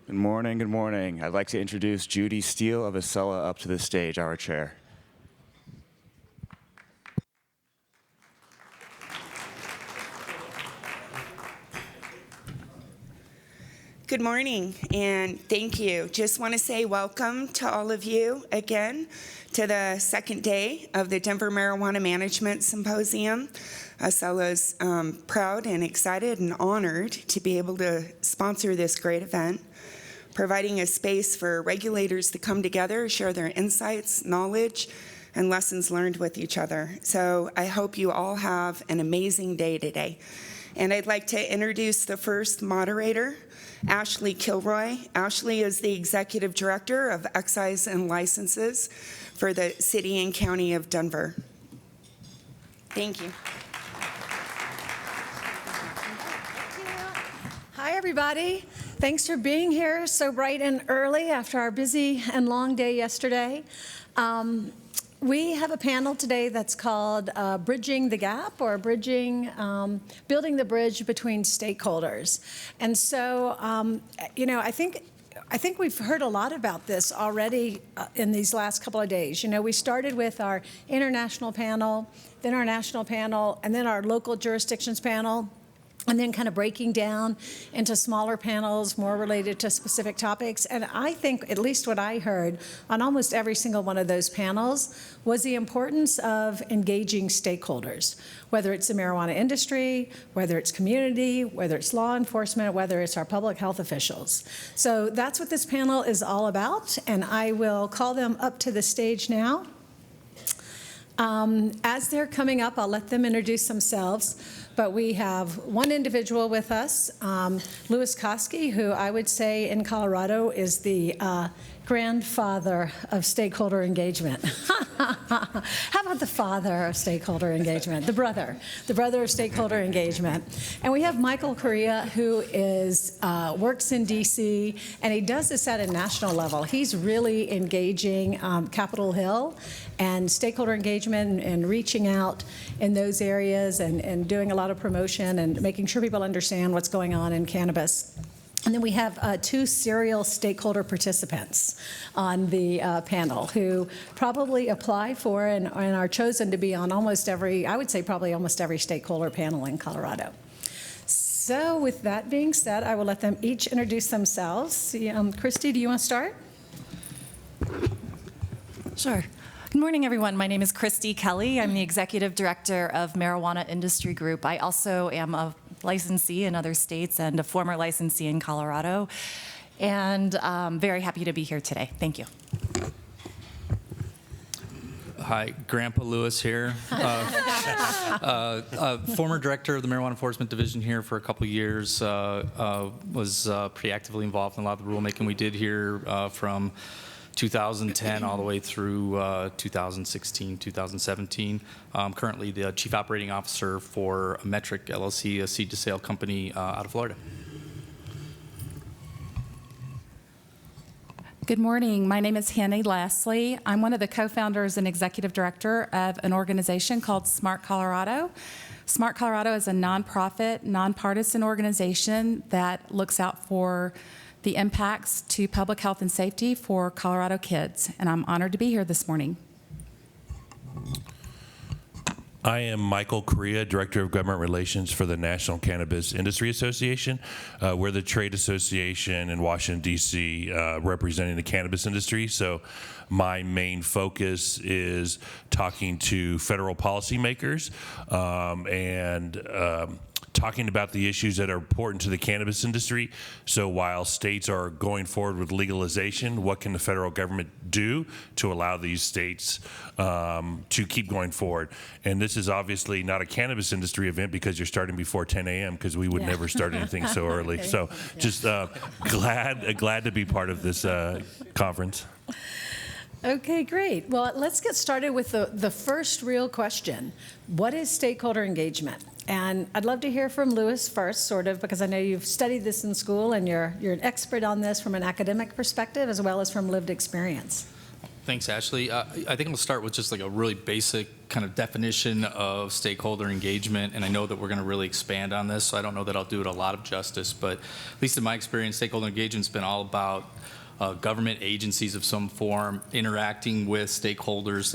Good morning, good morning. I'd like to introduce Judy Steele of Acela up to the stage, our chair. Good morning, and thank you. Just want to say welcome to all of you again to the second day of the Denver Marijuana Management Symposium. Acela's proud and excited and honored to be able to sponsor this great event, providing a space for regulators to come together, share their insights, knowledge, and lessons learned with each other. So I hope you all have an amazing day today. And I'd like to introduce the first moderator, Ashley Kilroy. Ashley is the Executive Director of Excise and Licenses for the City and County of Denver. Thank you. Hi, everybody. Thanks for being here so bright and early after our busy and long day yesterday. We have a panel today that's called Bridging the Gap, or Building the Bridge Between Stakeholders. And so, I think we've heard a lot about this already in these last couple of days. We started with our international panel, then our national panel, and then our local jurisdictions panel, and then kind of breaking down into smaller panels more related to specific topics. And I think, at least what I heard on almost every single one of those panels, was the importance of engaging stakeholders, whether it's the marijuana industry, whether it's community, whether it's law enforcement, whether it's our public health officials. So that's what this panel is all about, and I will call them up to the stage now. As they're coming up, I'll let them introduce themselves. But we have one individual with us, Louis Koski, who I would say in Colorado is the grandfather of stakeholder engagement. How about the father of stakeholder engagement? The brother of stakeholder engagement. And we have Michael Correa, who works in DC, and he does this at a national level. He's really engaging Capitol Hill and stakeholder engagement and reaching out in those areas and doing a lot of promotion and making sure people understand what's going on in cannabis. And then we have two serial stakeholder participants on the panel who probably apply for and are chosen to be on almost every, I would say probably almost every stakeholder panel in Colorado. So with that being said, I will let them each introduce themselves. Christy, do you want to start? Sure. Good morning, everyone. My name is Christy Kelly. I'm the Executive Director of Marijuana Industry Group. I also am a licensee in other states and a former licensee in Colorado, and very happy to be here today. Thank you. Hi, Grandpa Lewis here. Former director of the Marijuana Enforcement Division here for a couple years. Was pretty actively involved in a lot of the rulemaking we did here from 2010 all the way through 2016, 2017. Currently the Chief Operating Officer for Metric LLC, a seed-to-sale company out of Florida. Good morning. My name is Hannah Leslie. I'm one of the co-founders and executive director of an organization called Smart Colorado. Smart Colorado is a nonprofit, nonpartisan organization that looks out for the impacts to public health and safety for Colorado kids, and I'm honored to be here this morning. I am Michael Correa, Director of Government Relations for the National Cannabis Industry Association. We're the trade association in Washington, D.C., representing the cannabis industry. So my main focus is talking to federal policymakers and talking about the issues that are important to the cannabis industry. So while states are going forward with legalization, what can the federal government do to allow these states to keep going forward? And this is obviously not a cannabis industry event because you're starting before 10 a.m. because we would never start anything so early. So just glad to be part of this conference. Okay, great. Well, let's get started with the first real question. What is stakeholder engagement? And I'd love to hear from Louis first, sort of, because I know you've studied this in school and you're an expert on this from an academic perspective as well as from lived experience. Thanks, Ashley. I think I'm going to start with just like a really basic kind of definition of stakeholder engagement, and I know that we're going to really expand on this, so I don't know that I'll do it a lot of justice, but at least in my experience, stakeholder engagement's been all about government agencies of some form interacting with stakeholders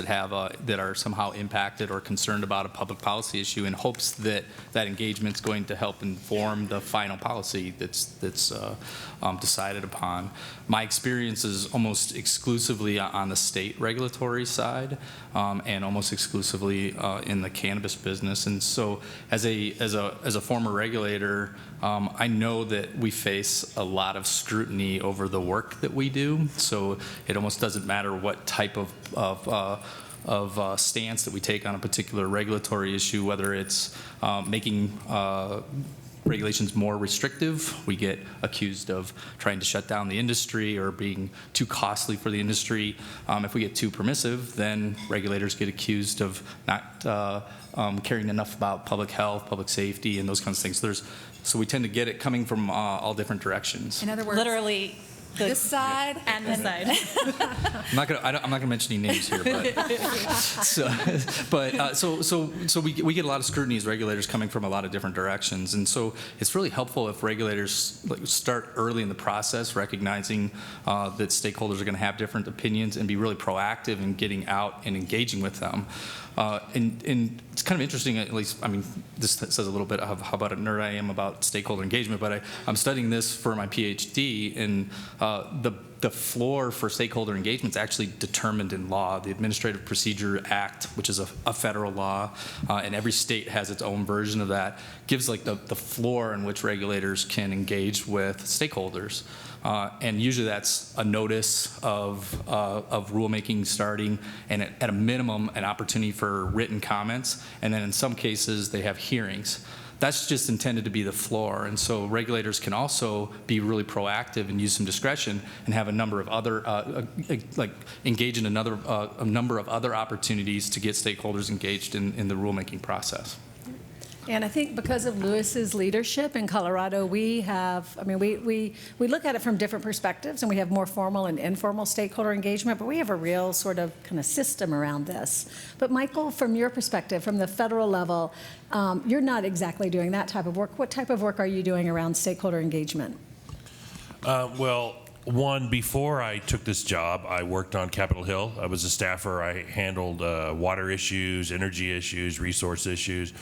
that are somehow impacted or concerned about a public policy issue in hopes that that engagement's going to help inform the final policy that's decided upon. My experience is almost exclusively on the state regulatory side and almost exclusively in the cannabis business. And so as a former regulator, I know that we face a lot of scrutiny over the work that we do. So it almost doesn't matter what type of stance that we take on a particular regulatory issue, whether it's making regulations more restrictive. We get accused of trying to shut down the industry or being too costly for the industry. If we get too permissive, then regulators get accused of not caring enough about public health, public safety, and those kinds of things. So we tend to get it coming from all different directions. In other words, Literally this side and this side. I'm not gonna mention any names here, but so we get a lot of scrutiny as regulators coming from a lot of different directions, and so it's really helpful if regulators start early in the process, recognizing that stakeholders are going to have different opinions, and be really proactive in getting out and engaging with them. And it's kind of interesting, at least, I mean, this says a little bit of how about a nerd I am about stakeholder engagement, but I'm studying this for my PhD, and the floor for stakeholder engagement is actually determined in law. The Administrative Procedure Act, which is a federal law, and every state has its own version of that, gives like the floor in which regulators can engage with stakeholders. And usually that's a notice of rulemaking starting, and at a minimum, an opportunity for written comments, and then in some cases they have hearings. That's just intended to be the floor, and so regulators can also be really proactive and use some discretion and have a number of other, engage in a number of other opportunities to get stakeholders engaged in the rulemaking process. And I think because of Lewis's leadership in Colorado, we have, I mean, we look at it from different perspectives, and we have more formal and informal stakeholder engagement, but we have a real sort of kind of system around this. But Michael, from your perspective, from the federal level, you're not exactly doing that type of work. What type of work are you doing around stakeholder engagement? Well, one, before I took this job, I worked on Capitol Hill. I was a staffer. I handled water issues, energy issues, resource issues.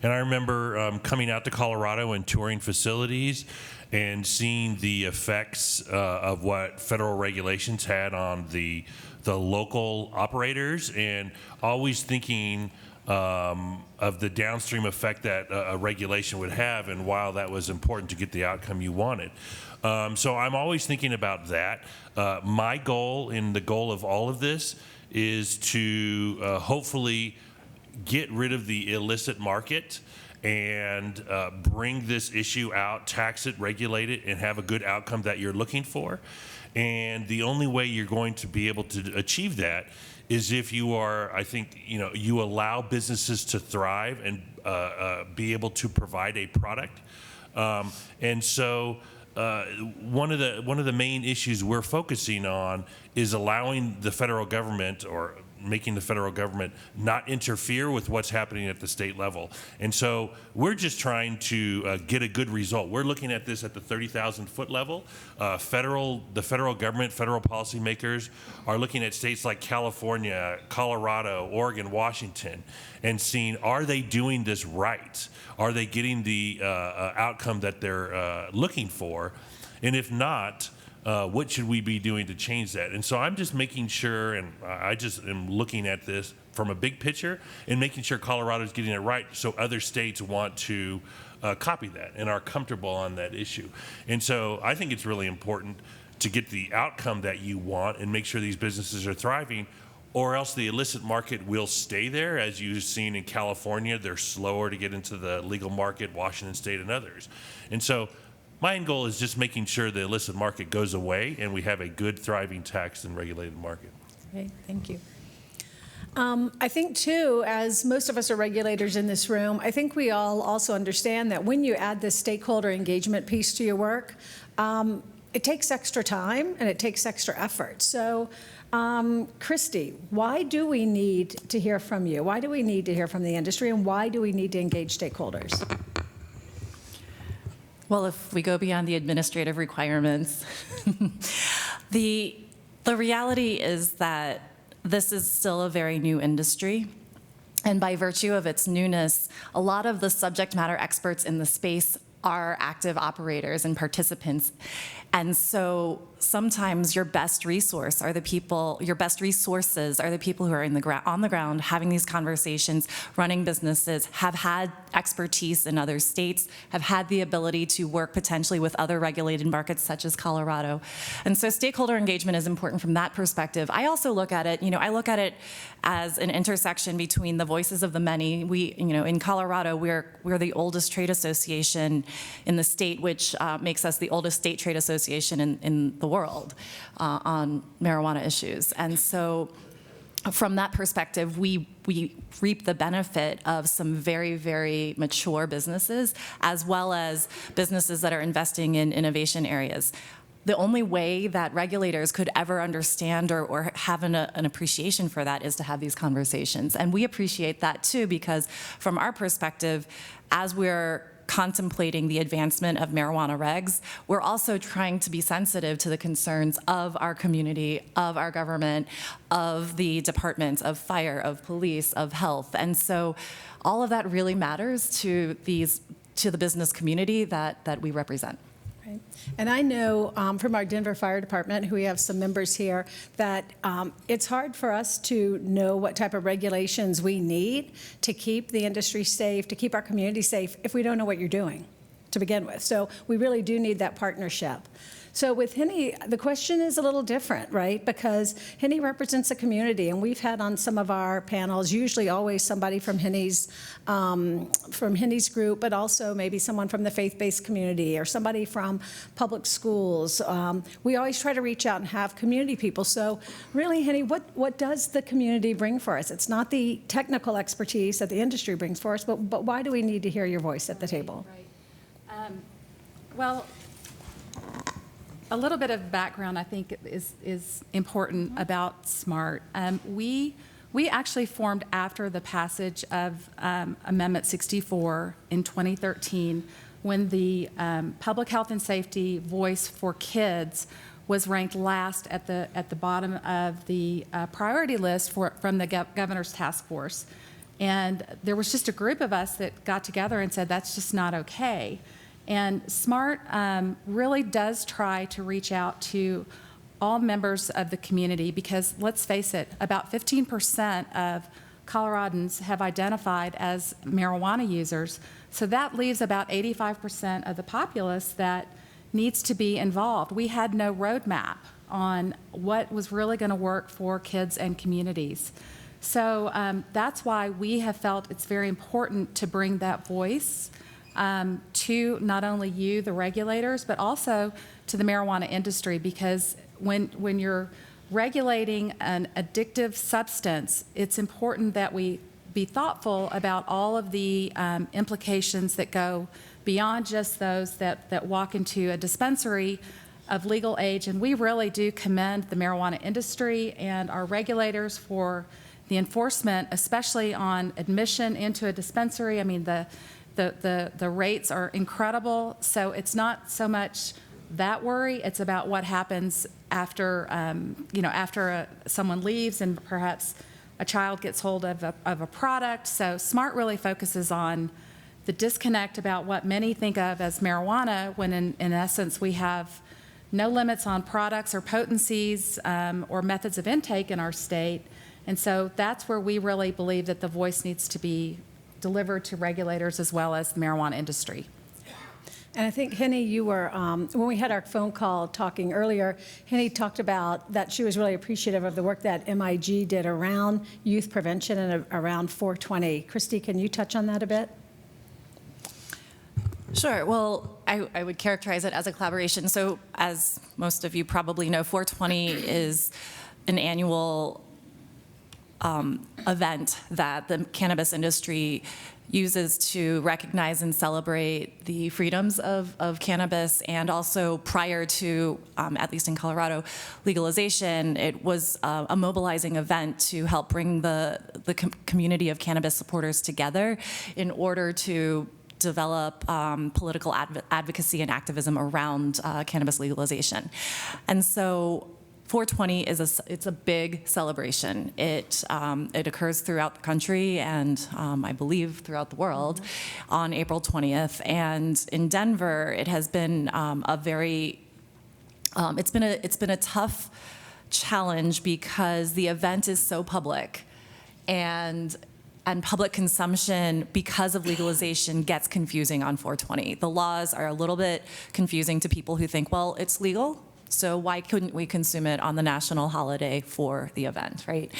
And I remember coming out to Colorado and touring facilities and seeing the effects of what federal regulations had on the local operators, and always thinking of the downstream effect that a regulation would have, and while that was important to get the outcome you wanted. So I'm always thinking about that. My goal, and the goal of all of this, is to hopefully get rid of the illicit market and bring this issue out, tax it, regulate it, and have a good outcome that you're looking for. And the only way you're going to be able to achieve that is if you are, I think, you allow businesses to thrive and be able to provide a product. And so one of the main issues we're focusing on is allowing the federal government, or making the federal government not interfere with what's happening at the state level. And so we're just trying to get a good result. We're looking at this at the 30,000-foot level. The federal government, federal policymakers are looking at states like California, Colorado, Oregon, Washington, and seeing, are they doing this right? Are they getting the outcome that they're looking for? And if not, what should we be doing to change that? And so I'm just making sure, and I just am looking at this from a big picture and making sure Colorado's getting it right, so other states want to copy that and are comfortable on that issue. And so I think it's really important to get the outcome that you want and make sure these businesses are thriving, or else the illicit market will stay there. As you've seen in California, they're slower to get into the legal market, Washington State and others. And so my end goal is just making sure the illicit market goes away and we have a good, thriving, taxed and regulated market. Okay, thank you. I think, too, as most of us are regulators in this room, I think we all also understand that when you add this stakeholder engagement piece to your work, it takes extra time and it takes extra effort. So, Christy, why do we need to hear from you? Why do we need to hear from the industry, and why do we need to engage stakeholders? Well, if we go beyond the administrative requirements, the reality is that this is still a very new industry. And by virtue of its newness, a lot of the subject matter experts in the space are active operators and participants. And so sometimes your best resources are the people who are on the ground having these conversations, running businesses, have had expertise in other states, have had the ability to work potentially with other regulated markets such as Colorado. And so stakeholder engagement is important from that perspective. I also look at it, I look at it as an intersection between the voices of the many. We, in Colorado, we're the oldest trade association in the state, which makes us the oldest state trade association in the world on marijuana issues. And so from that perspective, we reap the benefit of some very, very mature businesses, as well as businesses that are investing in innovation areas. The only way that regulators could ever understand or have an appreciation for that is to have these conversations. And we appreciate that too, because from our perspective, as we're contemplating the advancement of marijuana regs, we're also trying to be sensitive to the concerns of our community, of our government, of the departments, of fire, of police, of health. And so all of that really matters to the business community that we represent. Right. And I know from our Denver Fire Department, who we have some members here, that it's hard for us to know what type of regulations we need to keep the industry safe, to keep our community safe, if we don't know what you're doing to begin with. So we really do need that partnership. So with Henny, the question is a little different, right? Because Henny represents a community, and we've had on some of our panels, usually always somebody from Henny's group, but also maybe someone from the faith-based community or somebody from public schools. We always try to reach out and have community people. So really, Henny, what does the community bring for us? It's not the technical expertise that the industry brings for us, but why do we need to hear your voice at the table? Right. Well, a little bit of background I think is important about SMART. We actually formed after the passage of Amendment 64 in 2013, when the public health and safety voice for kids was ranked last at the bottom of the priority list from the governor's task force. And there was just a group of us that got together and said, that's just not okay. And SMART really does try to reach out to all members of the community, because let's face it, about 15% of Coloradans have identified as marijuana users. So that leaves about 85% of the populace that needs to be involved. We had no roadmap on what was really going to work for kids and communities. So that's why we have felt it's very important to bring that voice to not only you, the regulators, but also to the marijuana industry, because when you're regulating an addictive substance, it's important that we be thoughtful about all of the implications that go beyond just those that walk into a dispensary of legal age. And we really do commend the marijuana industry and our regulators for the enforcement, especially on admission into a dispensary. I mean, the rates are incredible. So it's not so much that worry, it's about what happens after, someone leaves and perhaps a child gets hold of a product. So SMART really focuses on the disconnect about what many think of as marijuana, when in essence we have no limits on products or potencies or methods of intake in our state. And so that's where we really believe that the voice needs to be delivered to regulators as well as the marijuana industry. And I think, Henny, you were, when we had our phone call talking earlier, Henny talked about that she was really appreciative of the work that MIG did around youth prevention and around 420. Christy, can you touch on that a bit? Sure. Well, I would characterize it as a collaboration. So as most of you probably know, 420 is an annual event that the cannabis industry uses to recognize and celebrate the freedoms of cannabis, and also prior to, at least in Colorado, legalization, it was a mobilizing event to help bring the community of cannabis supporters together in order to develop political advocacy and activism around cannabis legalization. And so 420 it's a big celebration. It occurs throughout the country and I believe throughout the world on April 20th. And in Denver, it has been it's been a tough challenge because the event is so public, and public consumption, because of legalization, gets confusing on 420. The laws are a little bit confusing to people who think, well, it's legal, so why couldn't we consume it on the national holiday for the event, right?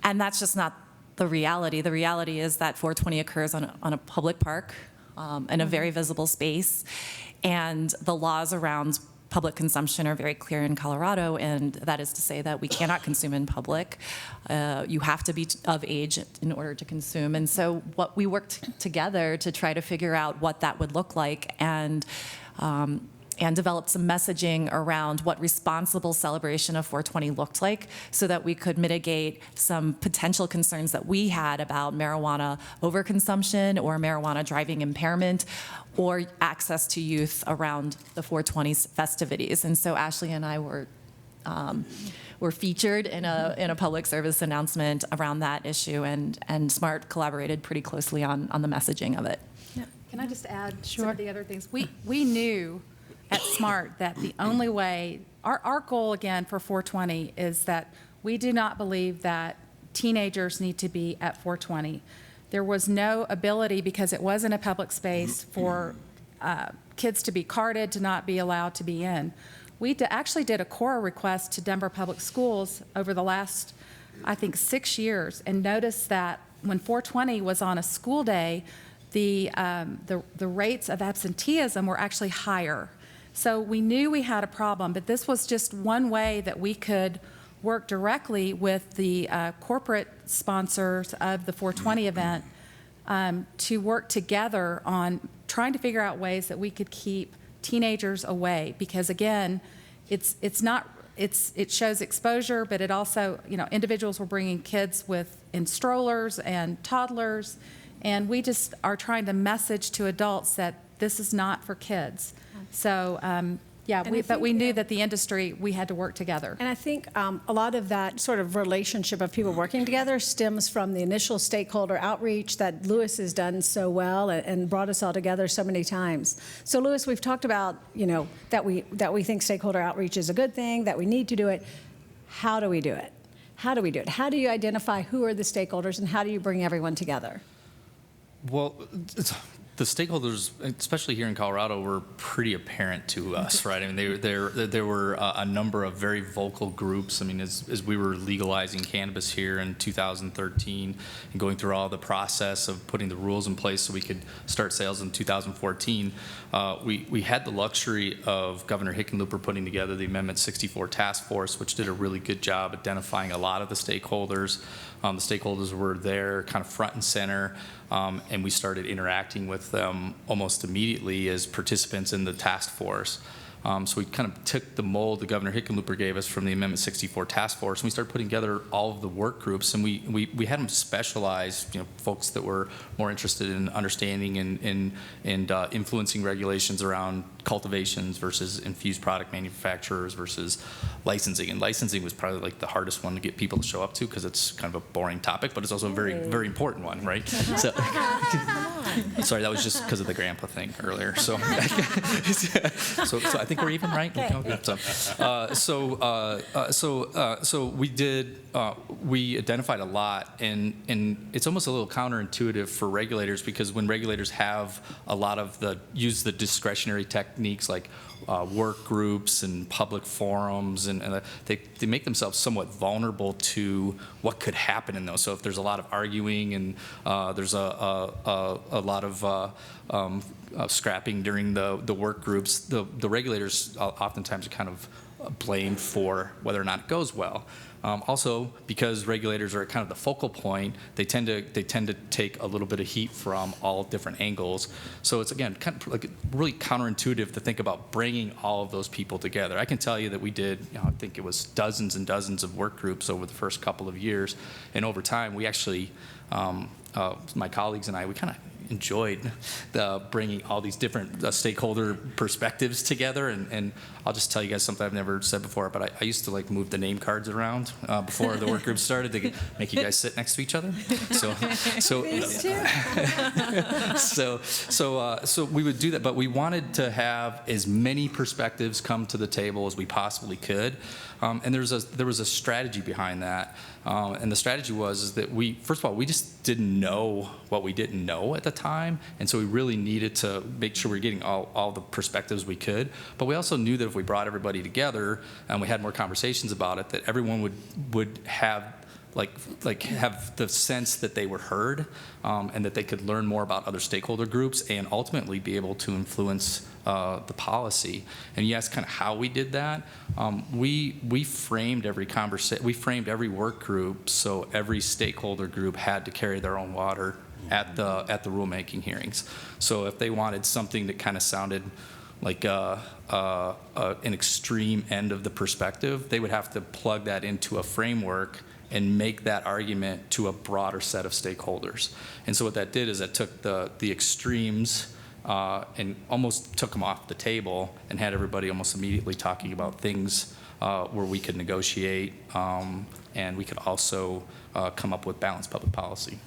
And that's just not the reality. The reality is that 420 occurs on a public park, in a very visible space, and the laws around public consumption are very clear in Colorado, and that is to say that we cannot consume in public. You have to be of age in order to consume. And so what we worked together to try to figure out what that would look like, and developed some messaging around what responsible celebration of 420 looked like, so that we could mitigate some potential concerns that we had about marijuana overconsumption or marijuana driving impairment or access to youth around the 420 festivities. And so Ashley and I were featured in a public service announcement around that issue, and SMART collaborated pretty closely on the messaging of it. Yeah. Can I just add some of the other things? We knew at SMART that the only way, our goal again for 420 is that we do not believe that teenagers need to be at 420. There was no ability, because it wasn't a public space, for kids to be carded, to not be allowed to be in. We actually did a Correa request to Denver Public Schools over the last, I think, 6 years, and noticed that when 420 was on a school day, the rates of absenteeism were actually higher. So we knew we had a problem, but this was just one way that we could work directly with the corporate sponsors of the 420 event to work together on trying to figure out ways that we could keep teenagers away. Because again, it shows exposure, but it also, individuals were bringing kids in strollers and toddlers, and we just are trying to message to adults that this is not for kids. So, but we knew that the industry, we had to work together. And I think a lot of that sort of relationship of people working together stems from the initial stakeholder outreach that Lewis has done so well and brought us all together so many times. So Lewis, we've talked about, that we think stakeholder outreach is a good thing, that we need to do it. How do we do it? How do we do it? How do you identify who are the stakeholders, and how do you bring everyone together? Well, the stakeholders, especially here in Colorado, were pretty apparent to us, right? I mean, there were a number of very vocal groups. I mean, as we were legalizing cannabis here in 2013 and going through all the process of putting the rules in place so we could start sales in 2014, we had the luxury of Governor Hickenlooper putting together the Amendment 64 Task Force, which did a really good job identifying a lot of the stakeholders. The stakeholders were there kind of front and center, and we started interacting with them almost immediately as participants in the task force. So we kind of took the mold that Governor Hickenlooper gave us from the Amendment 64 Task Force, and we started putting together all of the work groups, and we had them specialize, folks that were more interested in understanding and influencing regulations around cultivations versus infused product manufacturers versus licensing. And licensing was probably like the hardest one to get people to show up to, because it's kind of a boring topic, but it's also a very, very important one, right? So, sorry, that was just because of the grandpa thing earlier. So, so I think we're even, right? Okay. So we identified a lot, and it's almost a little counterintuitive for regulators, because when regulators have a lot of use the discretionary techniques like work groups and public forums, and they make themselves somewhat vulnerable to what could happen in those. So if there's a lot of arguing and there's a lot of scrapping during the work groups, the regulators oftentimes are kind of blamed for whether or not it goes well. Also, because regulators are kind of the focal point, they tend to take a little bit of heat from all different angles. So it's, again, kind of like really counterintuitive to think about bringing all of those people together. I can tell you that we did, I think it was dozens and dozens of work groups over the first couple of years, and over time we actually, my colleagues and I, we kind of enjoyed bringing all these different stakeholder perspectives together. And I'll just tell you guys something I've never said before, but I used to like move the name cards around before the work group started to make you guys sit next to each other. So we would do that, but we wanted to have as many perspectives come to the table as we possibly could. And there was a strategy behind that. And the strategy was that first of all, we just didn't know what we didn't know at the time. And so we really needed to make sure we're getting all the perspectives we could. But we also knew that if we brought everybody together and we had more conversations about it, that everyone would have have the sense that they were heard, and that they could learn more about other stakeholder groups and ultimately be able to influence the policy. And you asked kind of how we did that. We framed every conversation. We framed every work group so every stakeholder group had to carry their own water at the rulemaking hearings. So if they wanted something that kind of sounded like an extreme end of the perspective, they would have to plug that into a framework and make that argument to a broader set of stakeholders. And so what that did is it took the extremes and almost took them off the table and had everybody almost immediately talking about things where we could negotiate and we could also come up with balanced public policy.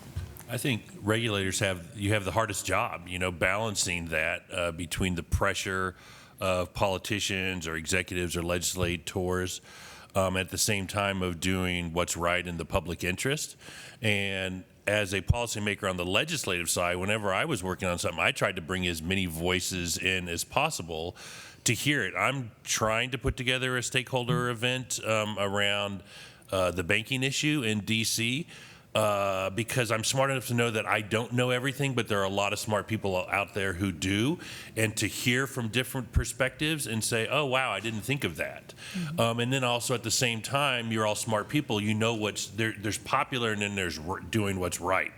I think regulators have the hardest job, balancing that between the pressure of politicians or executives or legislators at the same time of doing what's right in the public interest. And as a policymaker on the legislative side, whenever I was working on something, I tried to bring as many voices in as possible to hear it. I'm trying to put together a stakeholder event around the banking issue in D.C., because I'm smart enough to know that I don't know everything, but there are a lot of smart people out there who do, and to hear from different perspectives and say, oh, wow, I didn't think of that. Mm-hmm. And then also at the same time, you're all smart people. You know there's popular and then there's doing what's right,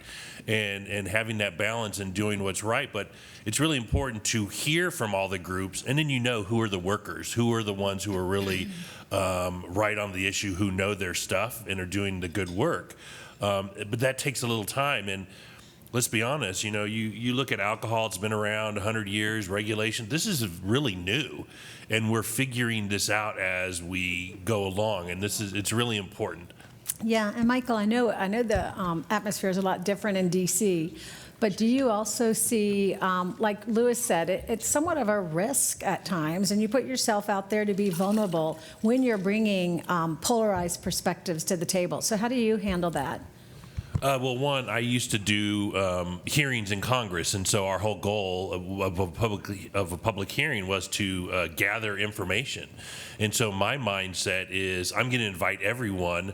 and having that balance and doing what's right. But it's really important to hear from all the groups, and then who are the workers, who are the ones who are really right on the issue, who know their stuff and are doing the good work. But that takes a little time, and let's be honest, you look at alcohol, it's been around 100 years, regulation, this is really new, and we're figuring this out as we go along, and it's really important. Yeah, and Michael, I know the atmosphere is a lot different in D.C., but do you also see, like Louis said, it's somewhat of a risk at times, and you put yourself out there to be vulnerable when you're bringing polarized perspectives to the table. So how do you handle that? Well, one, I used to do hearings in Congress, and so our whole goal of a public hearing was to gather information. And so my mindset is I'm going to invite everyone,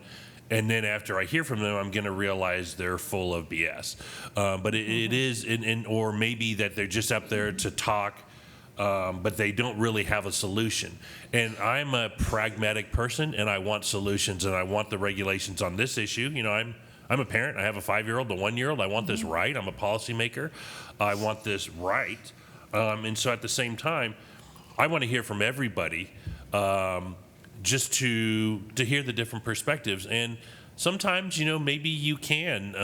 and then after I hear from them, I'm going to realize they're full of BS. But it is, or maybe that they're just up there to talk, but they don't really have a solution. And I'm a pragmatic person, and I want solutions, and I want the regulations on this issue. I'm a parent. I have a 5-year-old, a 1-year-old. I want this right. I'm a policymaker. I want this right. And so at the same time, I want to hear from everybody, just to hear the different perspectives. And sometimes, maybe you can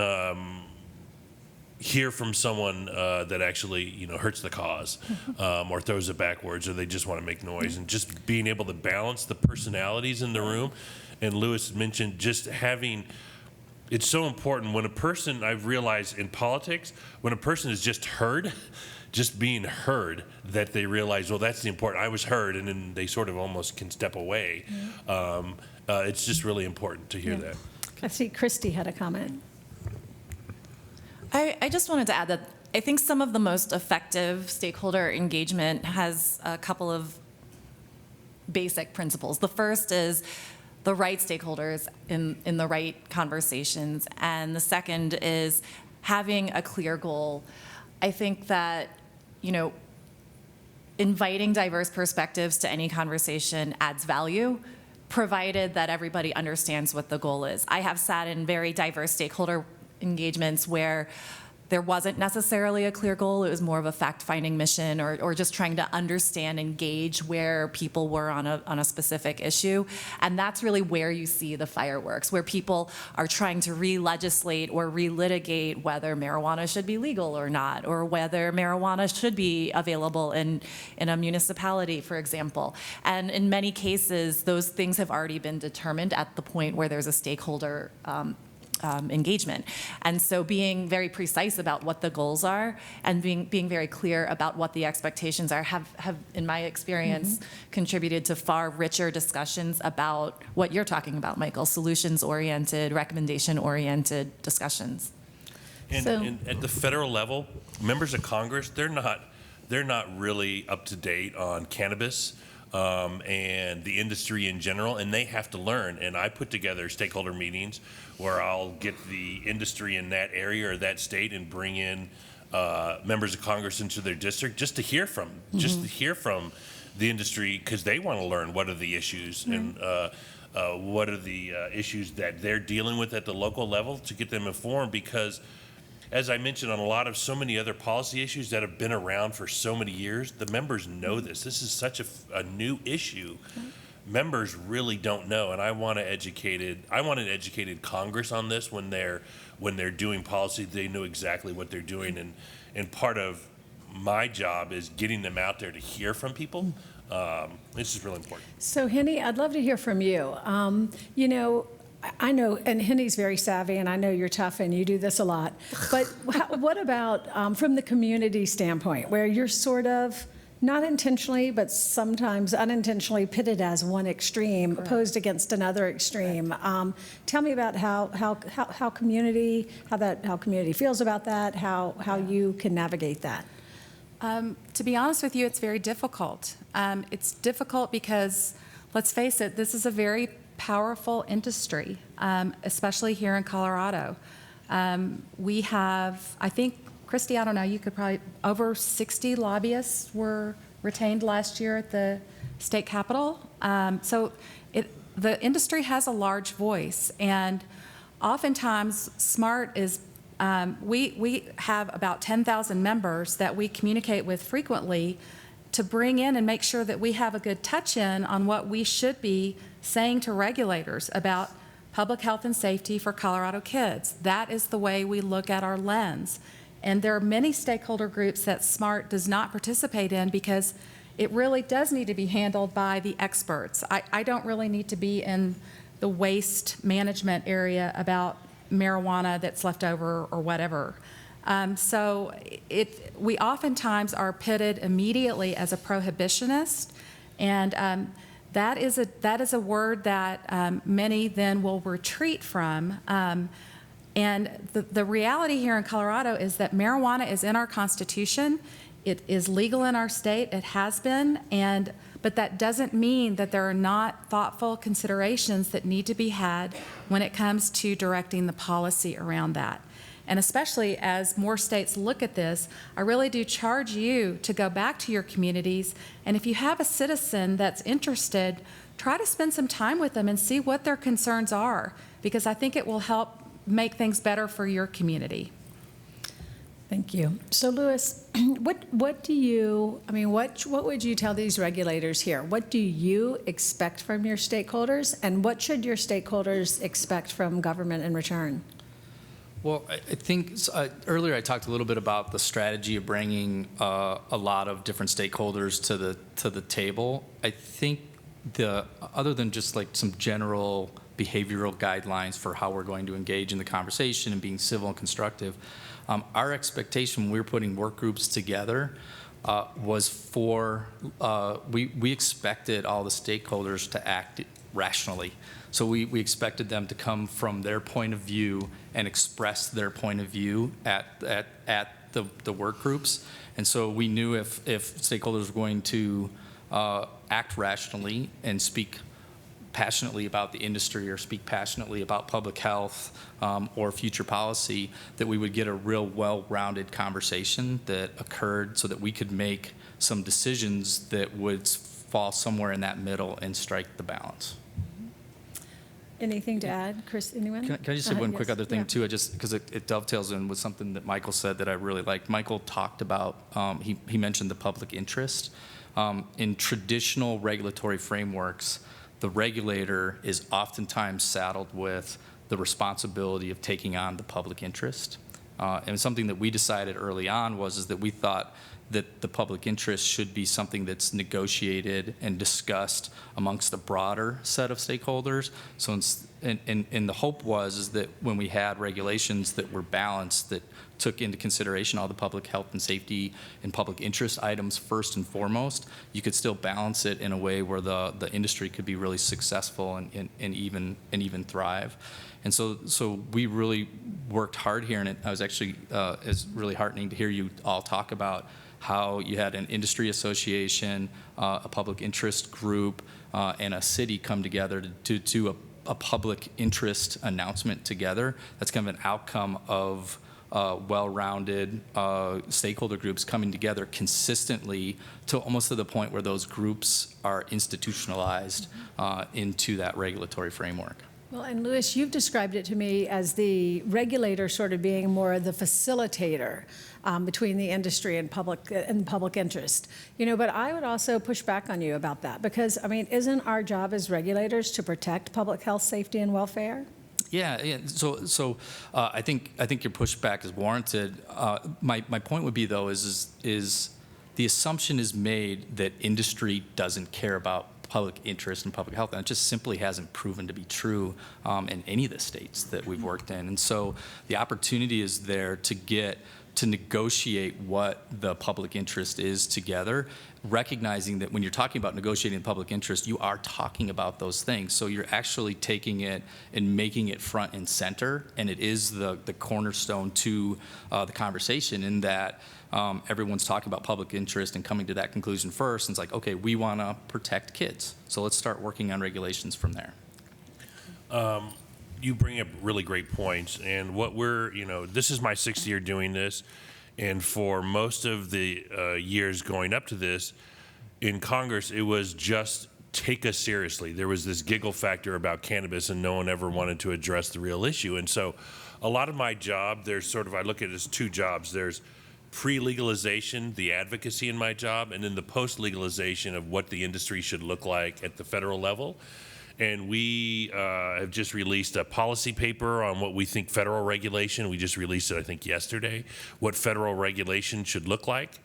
hear from someone that actually, hurts the cause, or throws it backwards, or they just want to make noise. And just being able to balance the personalities in the room. And Louis mentioned just having, it's so important when a person, I've realized in politics, when a person is just heard, just being heard, that they realize, well, that's the important, I was heard, and then they sort of almost can step away. It's just really important to hear that. I see Christy had a comment. I just wanted to add that I think some of the most effective stakeholder engagement has a couple of basic principles. The first is the right stakeholders in the right conversations, and the second is having a clear goal. I think that, inviting diverse perspectives to any conversation adds value, provided that everybody understands what the goal is. I have sat in very diverse stakeholder engagements where there wasn't necessarily a clear goal. It was more of a fact-finding mission, or just trying to understand and gauge where people were on a specific issue. And that's really where you see the fireworks, where people are trying to re-legislate or re-litigate whether marijuana should be legal or not, or whether marijuana should be available in a municipality, for example. And in many cases, those things have already been determined at the point where there's a stakeholder engagement. And so being very precise about what the goals are and being very clear about what the expectations are have in my experience, contributed to far richer discussions about what you're talking about, Michael, solutions-oriented, recommendation-oriented discussions. And at the federal level, members of Congress, they're not really up to date on cannabis and the industry in general, and they have to learn. And I put together stakeholder meetings where I'll get the industry in that area or that state and bring in members of Congress into their district just to hear from the industry, because they want to learn what are the issues and what are the issues that they're dealing with at the local level, to get them informed. Because as I mentioned, on so many other policy issues that have been around for so many years, the members know this. This is such a new issue. Members really don't know, and I want an educated Congress on this. When they're doing policy, they know exactly what they're doing, and part of my job is getting them out there to hear from people. This is really important. So, Henny, I'd love to hear from you. I know, and Henny's very savvy, and I know you're tough and you do this a lot. But what about from the community standpoint, where you're sort of not intentionally, but sometimes unintentionally pitted as one extreme, opposed against another extreme? Tell me about how community feels about that, how you can navigate that. To be honest with you, it's very difficult. It's difficult because, let's face it, this is a very powerful industry, especially here in Colorado. We have, I think, Christy, I don't know, you could probably, over 60 lobbyists were retained last year at the state capitol. So the industry has a large voice, and oftentimes SMART is, we have about 10,000 members that we communicate with frequently to bring in and make sure that we have a good touch-in on what we should be saying to regulators about public health and safety for Colorado kids. That is the way we look at our lens. And there are many stakeholder groups that SMART does not participate in because it really does need to be handled by the experts. I don't really need to be in the waste management area about marijuana that's left over or whatever. So we oftentimes are pitted immediately as a prohibitionist, and that is a word that many then will retreat from. And the reality here in Colorado is that marijuana is in our Constitution. It is legal in our state. It has been, but that doesn't mean that there are not thoughtful considerations that need to be had when it comes to directing the policy around that. And especially as more states look at this, I really do charge you to go back to your communities, and if you have a citizen that's interested, try to spend some time with them and see what their concerns are, because I think it will help make things better for your community. Thank you. So, Louis, what would you tell these regulators here? What do you expect from your stakeholders, and what should your stakeholders expect from government in return? Well, I think earlier I talked a little bit about the strategy of bringing a lot of different stakeholders to the table. I think other than just like some general behavioral guidelines for how we're going to engage in the conversation and being civil and constructive, our expectation when we were putting work groups together was we expected all the stakeholders to act rationally. So we expected them to come from their point of view and express their point of view at the work groups. And so we knew if stakeholders were going to act rationally and speak passionately about the industry or speak passionately about public health or future policy, that we would get a real well-rounded conversation that occurred so that we could make some decisions that would fall somewhere in that middle and strike the balance. Anything to add, Chris? Anyone? Can I just say one quick Yes. other thing Yeah. too? Just because it dovetails in with something that Michael said that I really liked. Michael talked about, he mentioned the public interest. In traditional regulatory frameworks, the regulator is oftentimes saddled with the responsibility of taking on the public interest. And something that we decided early on is that we thought that the public interest should be something that's negotiated and discussed amongst a broader set of stakeholders. So, and the hope is that when we had regulations that were balanced, that took into consideration all the public health and safety and public interest items first and foremost, you could still balance it in a way where the industry could be really successful and even thrive. And so we really worked hard here, and I was actually, it's really heartening to hear you all talk about how you had an industry association, a public interest group, and a city come together to do a public interest announcement together. That's kind of an outcome of well-rounded stakeholder groups coming together consistently to almost to the point where those groups are institutionalized into that regulatory framework. Well, and Louis, you've described it to me as the regulator sort of being more the facilitator between the industry and public interest. You know, but I would also push back on you about that because, I mean, isn't our job as regulators to protect public health, safety, and welfare? Yeah. So I think your pushback is warranted. My point would be though is the assumption is made that industry doesn't care about public interest and public health, and it just simply hasn't proven to be true in any of the states that we've worked in. And so the opportunity is there to negotiate what the public interest is together, recognizing that when you're talking about negotiating the public interest, you are talking about those things. So you're actually taking it and making it front and center, and it is the cornerstone to the conversation in that everyone's talking about public interest and coming to that conclusion first. And it's like, okay, we want to protect kids, so let's start working on regulations from there. You bring up really great points, and what this is my 6th year doing this, and for most of the years going up to this, in Congress, it was just take us seriously. There was this giggle factor about cannabis, and no one ever wanted to address the real issue. And so a lot of my job, I look at it as 2 jobs. There's pre-legalization, the advocacy in my job, and then the post-legalization of what the industry should look like at the federal level. And we have just released a policy paper on what we think federal regulation, we just released it, I think, yesterday, what federal regulation should look like.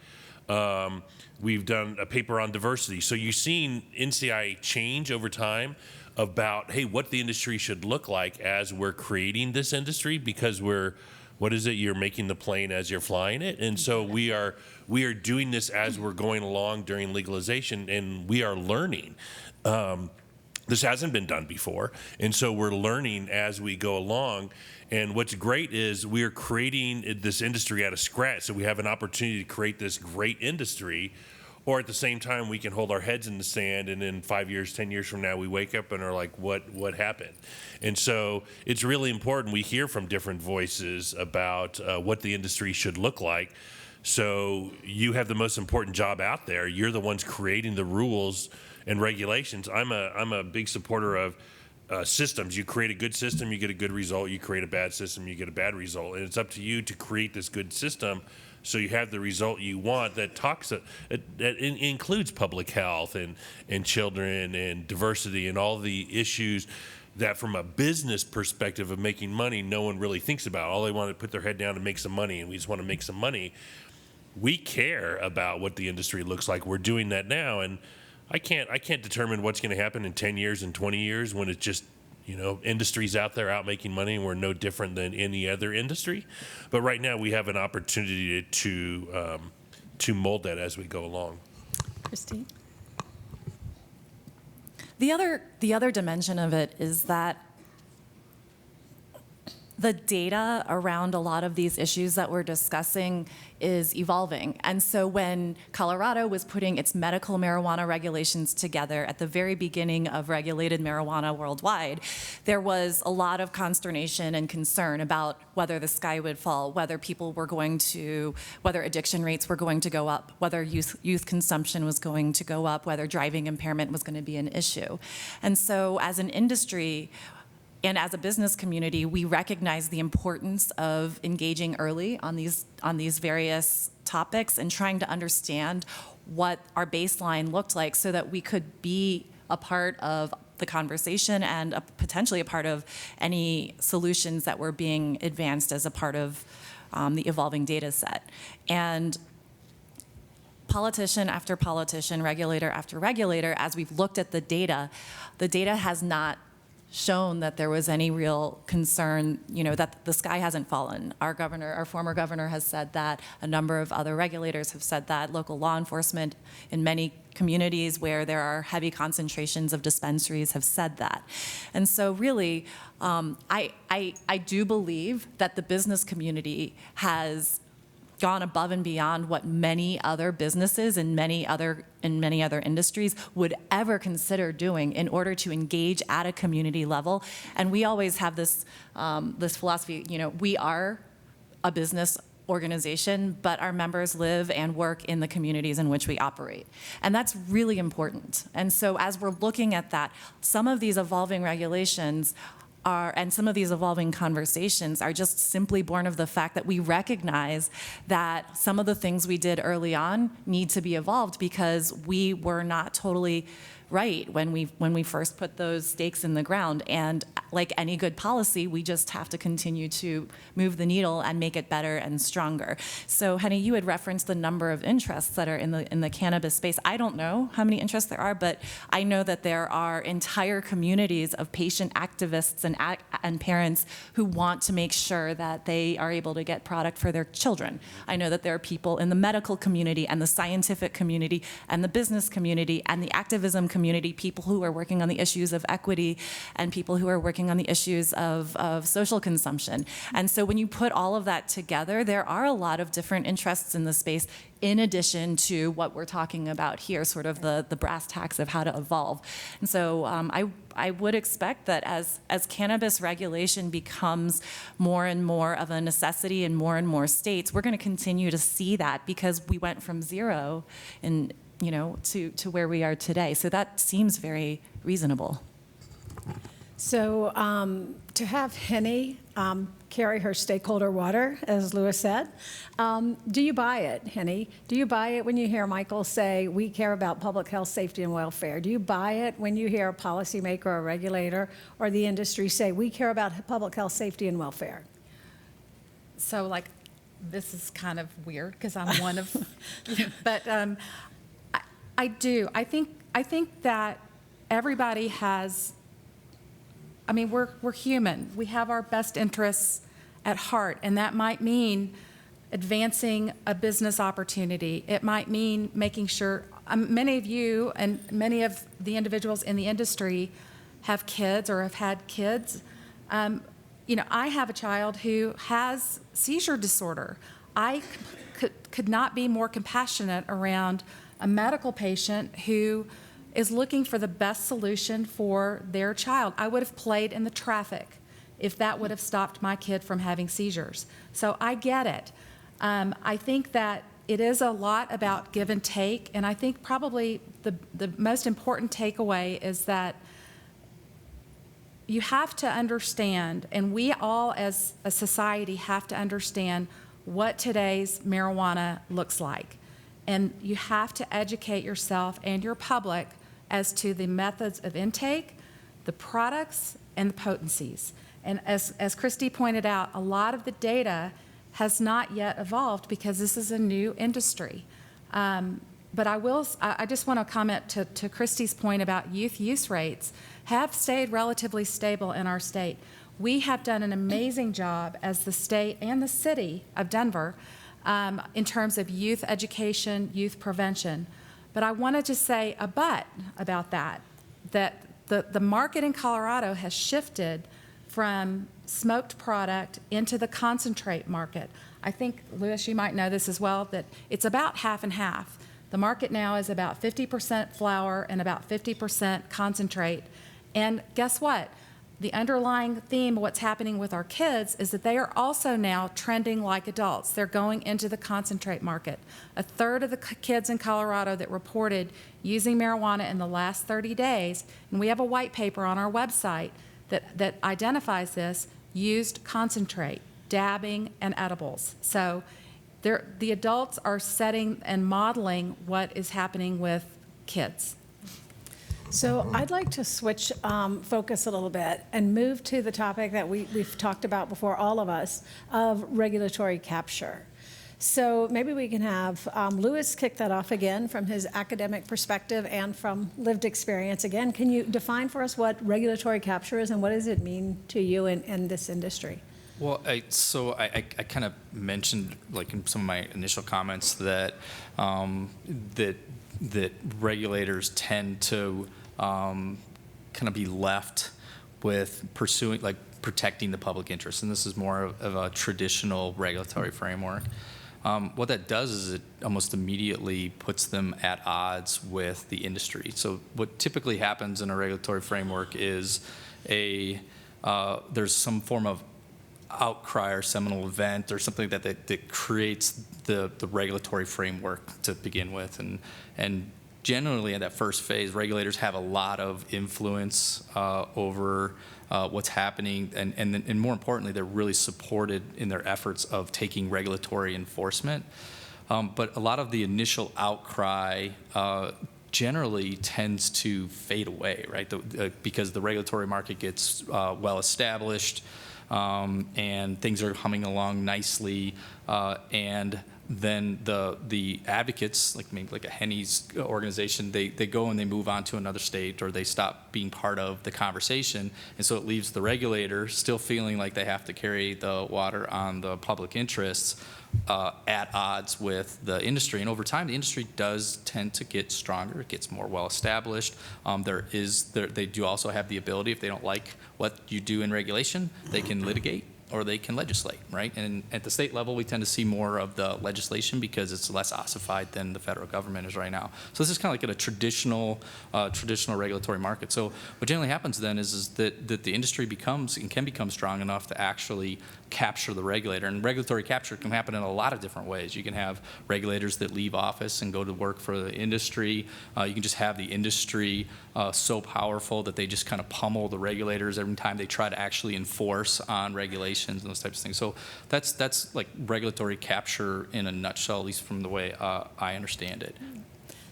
We've done a paper on diversity. So you've seen NCI change over time about, hey, what the industry should look like as we're creating this industry, because you're making the plane as you're flying it. And so we are doing this as we're going along during legalization, and we are learning. This hasn't been done before, and so we're learning as we go along. And what's great is we're creating this industry out of scratch, so we have an opportunity to create this great industry, or at the same time we can hold our heads in the sand, and then 5 years, 10 years from now we wake up and are like, what happened? And so it's really important we hear from different voices about what the industry should look like. So you have the most important job out there. You're the ones creating the rules and regulations. I'm a big supporter of systems. You create a good system, you get a good result. You create a bad system, you get a bad result. And it's up to you to create this good system so you have the result you want that includes public health and children and diversity and all the issues that from a business perspective of making money, no one really thinks about. All they want to put their head down and make some money, and we just want to make some money. We care about what the industry looks like. We're doing that now, and I can't determine what's going to happen in 10 years and 20 years when it's just, industries out there out making money and we're no different than any other industry. But right now we have an opportunity to mold that as we go along. Christy? The other dimension of it is that the data around a lot of these issues that we're discussing is evolving. And so when Colorado was putting its medical marijuana regulations together at the very beginning of regulated marijuana worldwide, there was a lot of consternation and concern about whether the sky would fall, whether whether addiction rates were going to go up, whether youth consumption was going to go up, whether driving impairment was going to be an issue. And so as an industry, and as a business community, we recognize the importance of engaging early on these various topics and trying to understand what our baseline looked like so that we could be a part of the conversation and potentially a part of any solutions that were being advanced as a part of the evolving data set. And politician after politician, regulator after regulator, as we've looked at the data has not shown that there was any real concern, that the sky hasn't fallen. Our former governor has said that. A number of other regulators have said that. Local law enforcement in many communities where there are heavy concentrations of dispensaries have said that. And so really, I do believe that the business community has gone above and beyond what many other businesses in many other industries would ever consider doing in order to engage at a community level. And we always have this philosophy, we are a business organization, but our members live and work in the communities in which we operate. And that's really important. And so as we're looking at that, some of these evolving regulations and some of these evolving conversations are just simply born of the fact that we recognize that some of the things we did early on need to be evolved because we were not totally right when we first put those stakes in the ground. And like any good policy, we just have to continue to move the needle and make it better and stronger. So, Henny, you had referenced the number of interests that are in the cannabis space. I don't know how many interests there are, but I know that there are entire communities of patient activists and parents who want to make sure that they are able to get product for their children. I know that there are people in the medical community and the scientific community and the business community and the activism community, people who are working on the issues of equity and people who are working on the issues of social consumption. And so when you put all of that together, there are a lot of different interests in the space in addition to what we're talking about here, sort of the brass tacks of how to evolve. And so I would expect that as cannabis regulation becomes more and more of a necessity in more and more states, we're going to continue to see that because we went from zero to where we are today. So that seems very reasonable. So to have Henny carry her stakeholder water, as Lewis said, do you buy it, Henny? Do you buy it when you hear Michael say, we care about public health, safety, and welfare? Do you buy it when you hear a policymaker or a regulator or the industry say, we care about public health, safety, and welfare? So, this is kind of weird because I'm one of, but I do. I think that everybody has. I mean, we're human. We have our best interests at heart, and that might mean advancing a business opportunity. It might mean making sure many of you and many of the individuals in the industry have kids or have had kids. I have a child who has seizure disorder. I could not be more compassionate around a medical patient who is looking for the best solution for their child. I would have played in the traffic if that would have stopped my kid from having seizures. So I get it. I think that it is a lot about give and take, and I think probably the most important takeaway is that you have to understand, and we all as a society have to understand what today's marijuana looks like. And you have to educate yourself and your public as to the methods of intake, the products, and the potencies. And as Christy pointed out, a lot of the data has not yet evolved because this is a new industry. But I just want to comment to Christy's point about youth use rates have stayed relatively stable in our state. We have done an amazing job as the state and the city of Denver in terms of youth education, youth prevention. But I wanted to say a but about that the market in Colorado has shifted from smoked product into the concentrate market. I think, Louis, you might know this as well, that it's about half and half. The market now is about 50% flour and about 50% concentrate. And guess what? The underlying theme of what's happening with our kids is that they are also now trending like adults. They're going into the concentrate market. A third of the kids in Colorado that reported using marijuana in the last 30 days, and we have a white paper on our website that identifies this, used concentrate, dabbing, and edibles. So the adults are setting and modeling what is happening with kids. So I'd like to switch focus a little bit and move to the topic that we've talked about before, all of us, of regulatory capture. So maybe we can have Louis kick that off again from his academic perspective and from lived experience. Again, can you define for us what regulatory capture is and what does it mean to you in this industry? Well, I kind of mentioned, like in some of my initial comments, that that regulators tend to kind of be left with pursuing, like protecting the public interest, and this is more of a traditional regulatory framework. What that does is it almost immediately puts them at odds with the industry. So what typically happens in a regulatory framework is there's some form of outcry or seminal event or something that creates the regulatory framework to begin with. And generally in that first phase, regulators have a lot of influence over what's happening, and more importantly, they're really supported in their efforts of taking regulatory enforcement. But a lot of the initial outcry generally tends to fade away, right? Because the regulatory market gets well established, and things are humming along nicely, and then the advocates, like a Henny's organization, they go and they move on to another state, or they stop being part of the conversation, and so it leaves the regulator still feeling like they have to carry the water on the public interests at odds with the industry. And over time, the industry does tend to get stronger. It gets more well established. They do also have the ability, if they don't like what you do in regulation, they can litigate or they can legislate, right? And at the state level, we tend to see more of the legislation because it's less ossified than the federal government is right now. So this is kind of like in a traditional regulatory market. So what generally happens then is that the industry becomes and can become strong enough to actually capture the regulator. And regulatory capture can happen in a lot of different ways. You can have regulators that leave office and go to work for the industry. You can just have the industry so powerful that they just kind of pummel the regulators every time they try to actually enforce on regulations and those types of things. So that's like regulatory capture in a nutshell, at least from the way I understand it.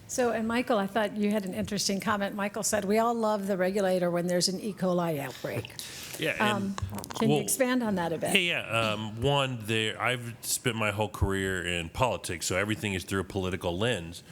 So, and Michael, I thought you had an interesting comment. Michael said, we all love the regulator when there's an E. coli outbreak. Yeah. Can you expand on that a bit? I've spent my whole career in politics, so everything is through a political lens.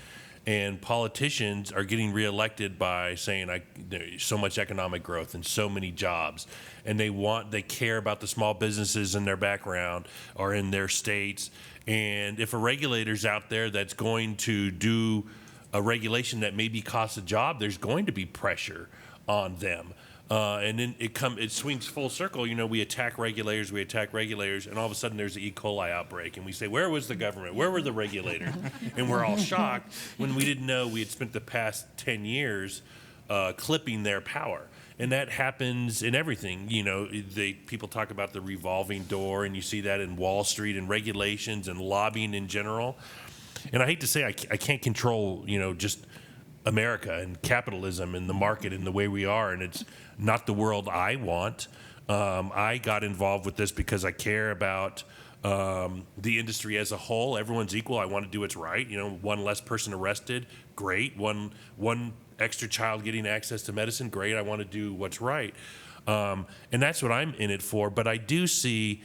And politicians are getting reelected by saying there's so much economic growth and so many jobs, and they care about the small businesses in their background or in their states. And if a regulator's out there that's going to do a regulation that maybe costs a job, there's going to be pressure on them. And then it swings full circle. You know, we attack regulators, and all of a sudden there's an E. coli outbreak, and we say, where was the government? Where were the regulators? And we're all shocked when we didn't know we had spent the past 10 years clipping their power. And that happens in everything. You know, people talk about the revolving door, and you see that in Wall Street and regulations and lobbying in general. And I hate to say I can't control, just America and capitalism and the market and the way we are, and it's not the world I want. I got involved with this because I care about the industry as a whole. Everyone's equal. I want to do what's right. One less person arrested, great. One extra child getting access to medicine, great. I want to do what's right. And that's what I'm in it for. But I do see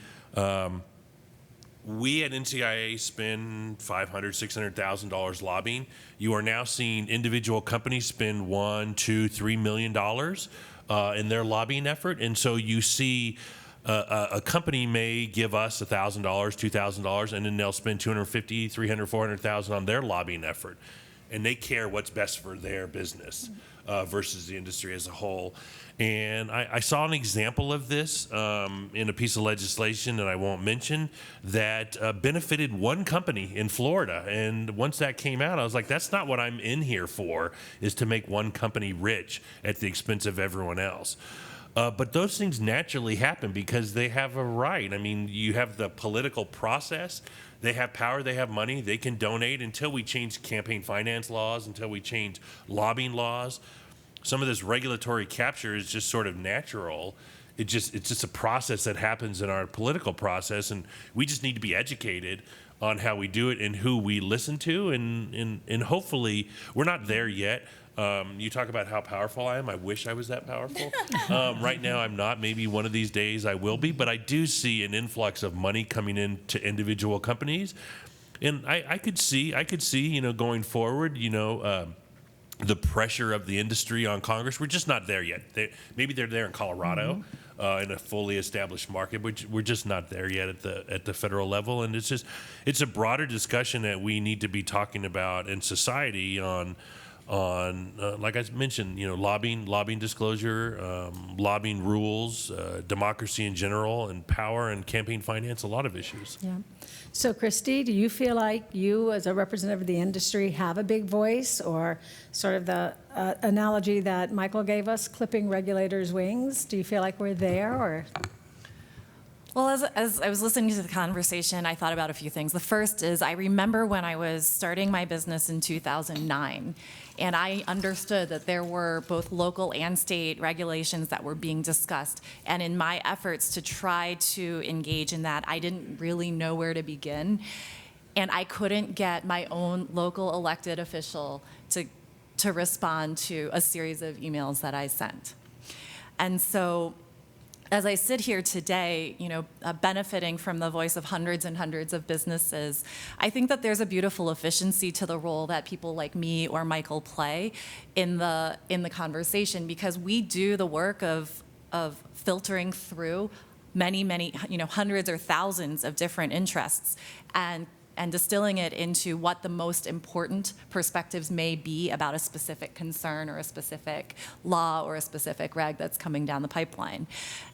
we at NCIA spend $500,000, $600,000 lobbying. You are now seeing individual companies spend $1, $2, $3 million in their lobbying effort. And so you see a company may give us $1,000, $2,000, and then they'll spend $250,000, $300,000, $400,000 on their lobbying effort. and they care what's best for their business versus the industry as a whole. And I saw an example of this in a piece of legislation that I won't mention that benefited one company in Florida. And once that came out, I was like, that's not what I'm in here for, is to make one company rich at the expense of everyone else. But those things naturally happen because they have a right. I mean, you have the political process. They have power, they have money, they can donate. Until we change campaign finance laws, until we change lobbying laws, some of this regulatory capture is just sort of natural. It's just a process that happens in our political process, and we just need to be educated on how we do it and who we listen to, and hopefully we're not there yet. You talk about how powerful I am. I wish I was that powerful. Right now I'm not. Maybe one of these days I will be, but I do see an influx of money coming into individual companies. And I could see, going forward, the pressure of the industry on Congress. We're just not there yet. Maybe they're there in Colorado in a fully established market, but we're just not there yet at the federal level. And it's a broader discussion that we need to be talking about in society on like I mentioned, lobbying disclosure, lobbying rules, democracy in general, and power and campaign finance, a lot of issues. Yeah. So Christy, do you feel like you, as a representative of the industry, have a big voice, or sort of the analogy that Michael gave us, clipping regulators' wings? Do you feel like we're there, or? Well, as I was listening to the conversation, I thought about a few things. The first is I remember when I was starting my business in 2009, and I understood that there were both local and state regulations that were being discussed. And in my efforts to try to engage in that, I didn't really know where to begin. And I couldn't get my own local elected official to respond to a series of emails that I sent. And so as I sit here today, benefiting from the voice of hundreds and hundreds of businesses, I think that there's a beautiful efficiency to the role that people like me or Michael play in the conversation, because we do the work of filtering through many, hundreds or thousands of different interests and distilling it into what the most important perspectives may be about a specific concern or a specific law or a specific reg that's coming down the pipeline.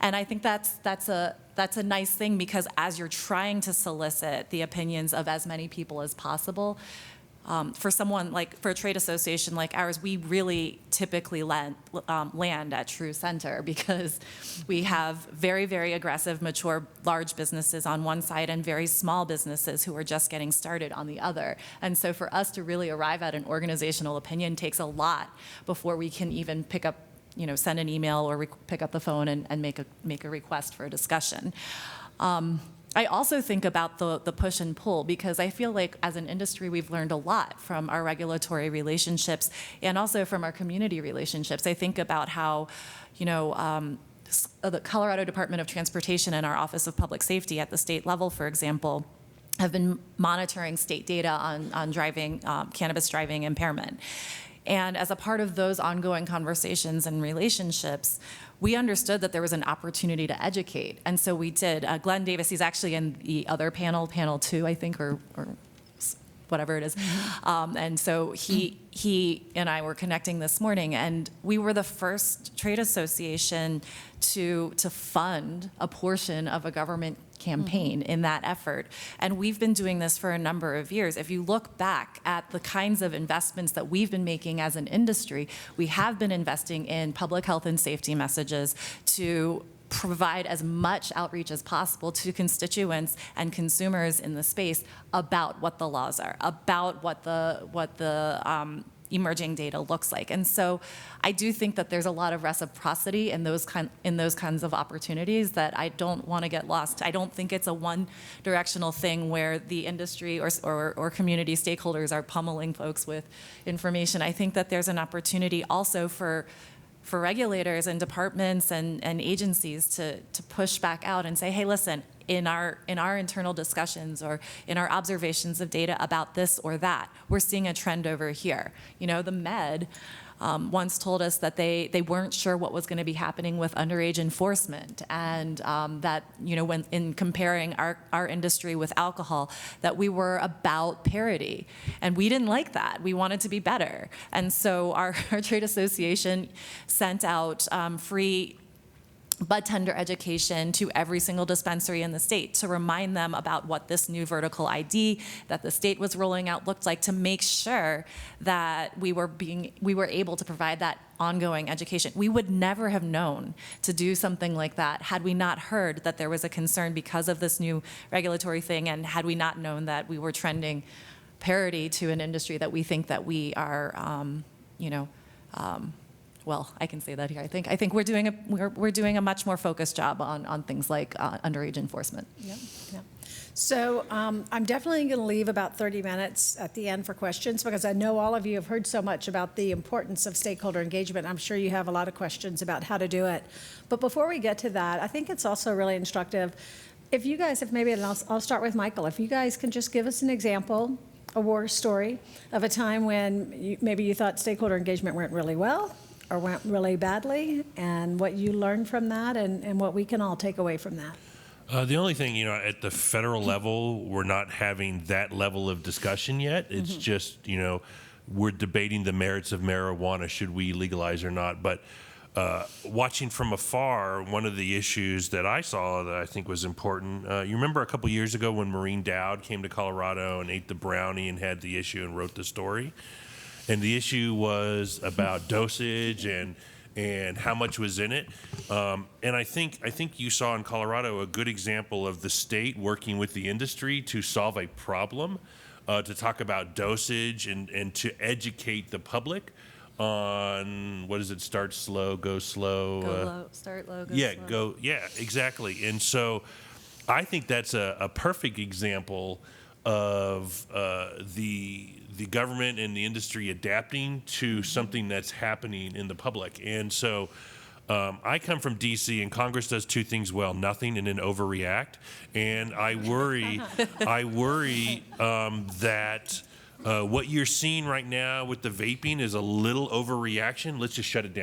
And I think that's a nice thing, because as you're trying to solicit the opinions of as many people as possible, for a trade association like ours, we really typically land at true center, because we have very, very aggressive, mature, large businesses on one side and very small businesses who are just getting started on the other. And so for us to really arrive at an organizational opinion takes a lot before we can even pick up, send an email or pick up the phone and make a request for a discussion. I also think about the push and pull, because I feel like as an industry we've learned a lot from our regulatory relationships and also from our community relationships. I think about how, the Colorado Department of Transportation and our Office of Public Safety at the state level, for example, have been monitoring state data on driving, cannabis driving impairment. And as a part of those ongoing conversations and relationships, we understood that there was an opportunity to educate. And so we did. Glenn Davis, he's actually in the other panel 2, I think, or whatever it is. And so he and I were connecting this morning, and we were the first trade association to fund a portion of a government campaign in that effort. And we've been doing this for a number of years. If you look back at the kinds of investments that we've been making as an industry, we have been investing in public health and safety messages to provide as much outreach as possible to constituents and consumers in the space about what the laws are, about what the emerging data looks like. And so I do think that there's a lot of reciprocity in those kinds of opportunities that I don't want to get lost. I don't think it's a one-directional thing where the industry or community stakeholders are pummeling folks with information. I think that there's an opportunity also for regulators and departments and agencies to push back out and say, hey, listen, in our internal discussions or in our observations of data about this or that, we're seeing a trend over here. The Med once told us that they weren't sure what was going to be happening with underage enforcement, and that, when in comparing our industry with alcohol, that we were about parity. And we didn't like that. We wanted to be better. And so our trade association sent out free bud tender education to every single dispensary in the state to remind them about what this new vertical ID that the state was rolling out looked like, to make sure that we were able to provide that ongoing education. We would never have known to do something like that had we not heard that there was a concern because of this new regulatory thing, and had we not known that we were trending parity to an industry that we think that we are, well, I can say that here. I think we're doing a much more focused job on things like underage enforcement. Yep. So I'm definitely going to leave about 30 minutes at the end for questions, because I know all of you have heard so much about the importance of stakeholder engagement. I'm sure you have a lot of questions about how to do it. But before we get to that, I think it's also really instructive if you guys, and I'll start with Michael, if you guys can just give us an example, a war story of a time when maybe you thought stakeholder engagement went really well or went really badly, and what you learned from that, and what we can all take away from that. The only thing, at the federal level, we're not having that level of discussion yet. It's just, we're debating the merits of marijuana, should we legalize or not. But watching from afar, one of the issues that I saw that I think was important, you remember a couple years ago when Maureen Dowd came to Colorado and ate the brownie and had the issue and wrote the story? And the issue was about dosage and how much was in it. And I think you saw in Colorado a good example of the state working with the industry to solve a problem, to talk about dosage and to educate the public on, what is it, start slow, go slow. Go low, start low, go slow. Yeah, exactly. And so I think that's a perfect example of the government and the industry adapting to something that's happening in the public. And so I come from D.C., and Congress does two things well: nothing and then overreact. And I worry that what you're seeing right now with the vaping is a little overreaction. Let's just shut it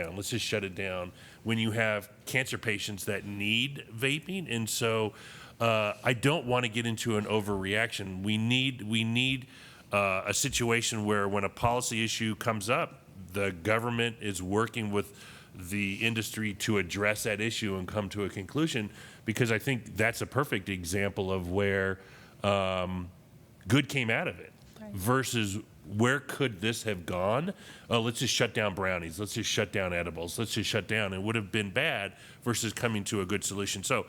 down. When you have cancer patients that need vaping. And so I don't want to get into an overreaction. We need a situation where, when a policy issue comes up, the government is working with the industry to address that issue and come to a conclusion, because I think that's a perfect example of where good came out of it, right, versus where could this have gone? Oh, let's just shut down brownies. Let's just shut down edibles. Let's just shut down. It would have been bad versus coming to a good solution. So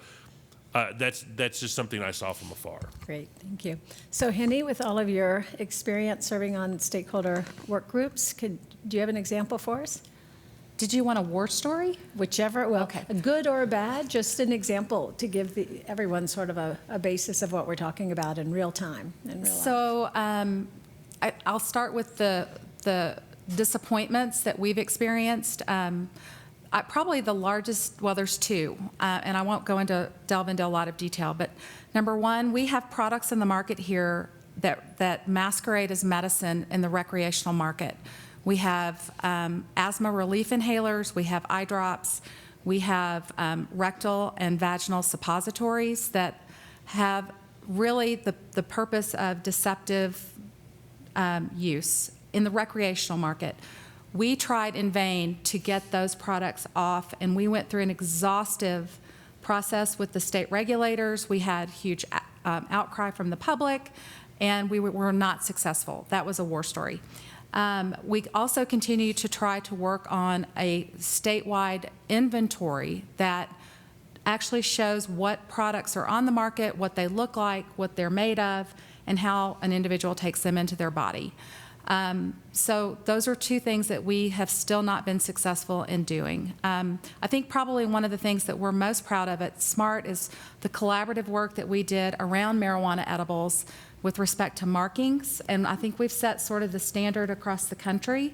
that's just something I saw from afar. Great, thank you. So Henny, with all of your experience serving on stakeholder work groups, do you have an example for us? Did you want a war story? Whichever, well, okay. A good or a bad, just an example to give everyone sort of a basis of what we're talking about in real time, in real life. So I'll start with the disappointments that we've experienced. Probably the largest, well, there's two, and I won't delve into a lot of detail, but number one, we have products in the market here that masquerade as medicine in the recreational market. We have asthma relief inhalers, we have eye drops, we have rectal and vaginal suppositories that have really the purpose of deceptive use in the recreational market. We tried in vain to get those products off, and we went through an exhaustive process with the state regulators. We had huge outcry from the public, and we were not successful. That was a war story. We also continue to try to work on a statewide inventory that actually shows what products are on the market, what they look like, what they're made of, and how an individual takes them into their body. So those are two things that we have still not been successful in doing. I think probably one of the things that we're most proud of at SMART is the collaborative work that we did around marijuana edibles with respect to markings, and I think we've set sort of the standard across the country.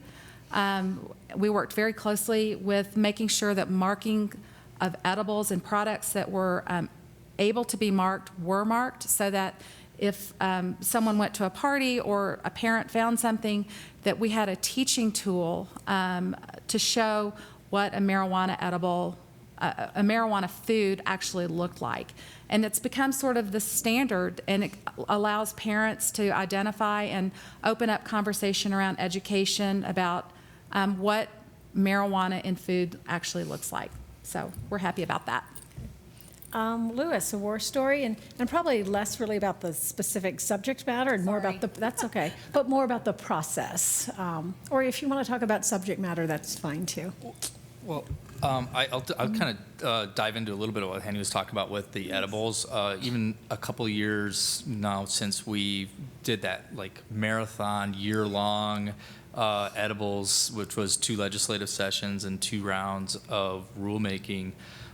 We worked very closely with making sure that marking of edibles and products that were able to be marked were marked, so that if someone went to a party or a parent found something, that we had a teaching tool to show what a marijuana edible, a marijuana food actually looked like. And it's become sort of the standard, and it allows parents to identify and open up conversation around education about what marijuana in food actually looks like. So we're happy about that. Lewis, a war story, and probably less really about the specific subject matter and more about the, that's okay, but more about the process. Or if you want to talk about subject matter, that's fine too. Well, I'll kind of dive into a little bit of what Henny was talking about with the edibles. Even a couple of years now since we did that like marathon year-long edibles, which was 2 legislative sessions and 2 rounds of rulemaking,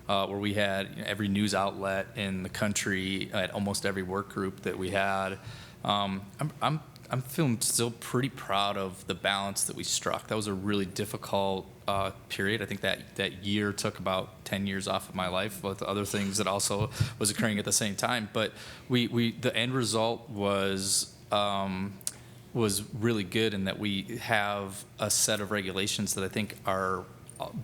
where we had every news outlet in the country at almost every work group that we had. I'm feeling still pretty proud of the balance that we struck. That was a really difficult period. I think that year took about 10 years off of my life with other things that also was occurring at the same time. But the end result was really good in that we have a set of regulations that I think are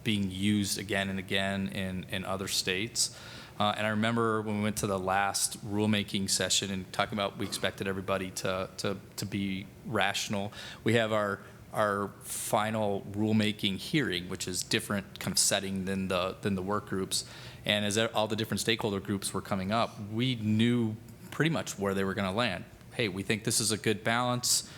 being used again and again in other states. And I remember when we went to the last rulemaking session and talking about we expected everybody to be rational. We have our final rulemaking hearing, which is different kind of setting than the work groups. And as all the different stakeholder groups were coming up, we knew pretty much where they were going to land. Hey, we think this is a good balance.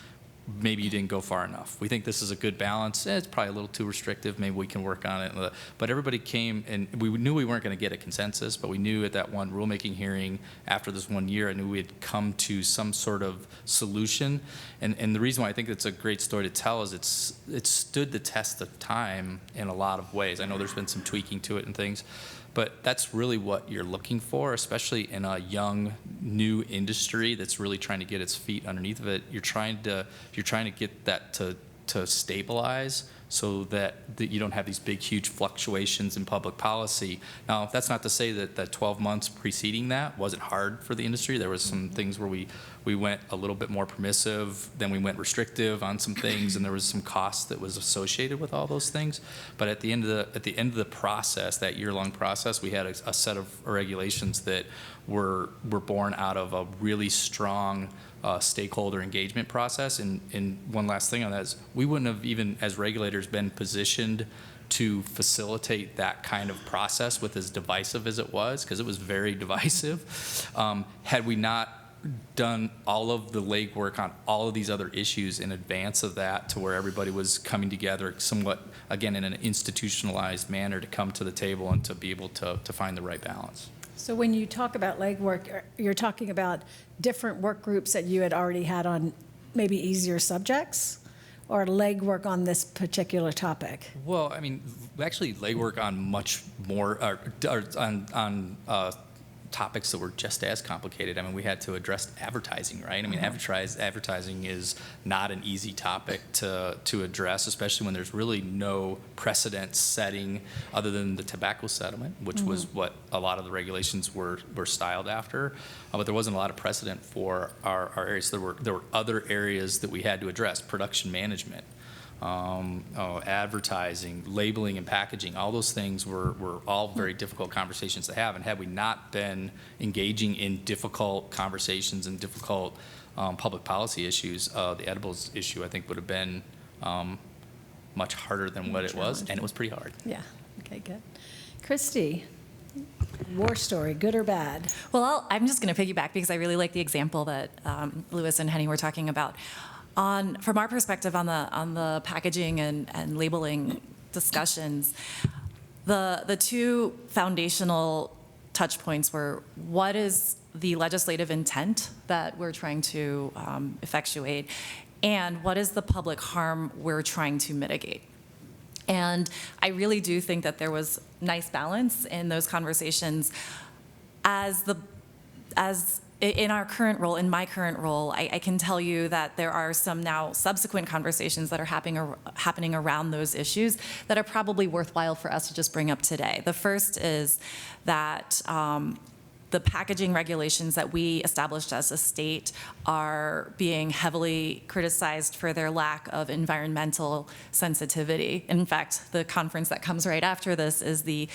Maybe you didn't go far enough. We think this is a good balance. It's probably a little too restrictive. Maybe we can work on it. But everybody came, and we knew we weren't going to get a consensus, but we knew at that one rulemaking hearing after this 1 year, I knew we had come to some sort of solution. And the reason why I think it's a great story to tell is it stood the test of time in a lot of ways. I know there's been some tweaking to it and things, but that's really what you're looking for, especially in a young, new industry that's really trying to get its feet underneath of it. You're trying to get that to stabilize so that you don't have these big, huge fluctuations in public policy. Now, that's not to say that the 12 months preceding that wasn't hard for the industry. There was some things where we went a little bit more permissive, then we went restrictive on some things, and there was some cost that was associated with all those things. But at the end of the process, that year-long process, we had a set of regulations that were born out of a really strong stakeholder engagement process. And one last thing on that is we wouldn't have even, as regulators, been positioned to facilitate that kind of process with as divisive as it was, because it was very divisive, had we not done all of the legwork on all of these other issues in advance of that, to where everybody was coming together somewhat, again, in an institutionalized manner to come to the table and to be able to find the right balance. So when you talk about legwork, you're talking about different work groups that you had already had on maybe easier subjects, or legwork on this particular topic? Well, I mean, actually legwork on much more, on topics that were just as complicated. I mean, we had to address advertising, right? I mean, advertising is not an easy topic to address, especially when there's really no precedent setting other than the tobacco settlement, which was what a lot of the regulations were styled after. But there wasn't a lot of precedent for our areas. There were other areas that we had to address: production management, advertising, labeling and packaging. All those things were all very difficult conversations to have. And had we not been engaging in difficult conversations and difficult public policy issues, the edibles issue, I think, would have been much harder than what it was, and it was pretty hard. Yeah, okay, good. Christy, war story, good or bad? Well, I'm just going to piggyback because I really like the example that Lewis and Henny were talking about. From our perspective on the packaging and labeling discussions, the 2 foundational touch points were: what is the legislative intent that we're trying to effectuate, and what is the public harm we're trying to mitigate? And I really do think that there was nice balance in those conversations. In our current role, in my current role, I can tell you that there are some now subsequent conversations that are happening around those issues that are probably worthwhile for us to just bring up today. The first is that the packaging regulations that we established as a state are being heavily criticized for their lack of environmental sensitivity. In fact, the conference that comes right after this is the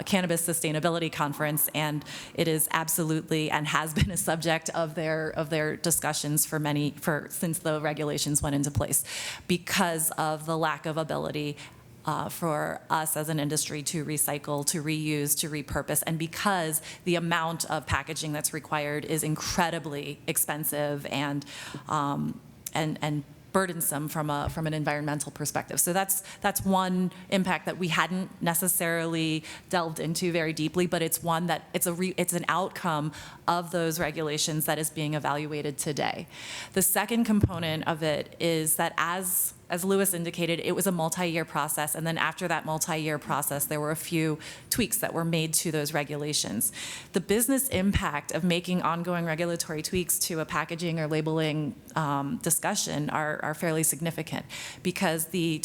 Cannabis Sustainability Conference, and it is absolutely and has been a subject of their discussions since the regulations went into place, because of the lack of ability for us as an industry to recycle, to reuse, to repurpose, and because the amount of packaging that's required is incredibly expensive and burdensome from an environmental perspective. So that's one impact that we hadn't necessarily delved into very deeply, but it's one that it's an outcome of those regulations that is being evaluated today. The second component of it is that as Louis indicated, it was a multi-year process, and then after that multi-year process, there were a few tweaks that were made to those regulations. The business impact of making ongoing regulatory tweaks to a packaging or labeling discussion are fairly significant, because the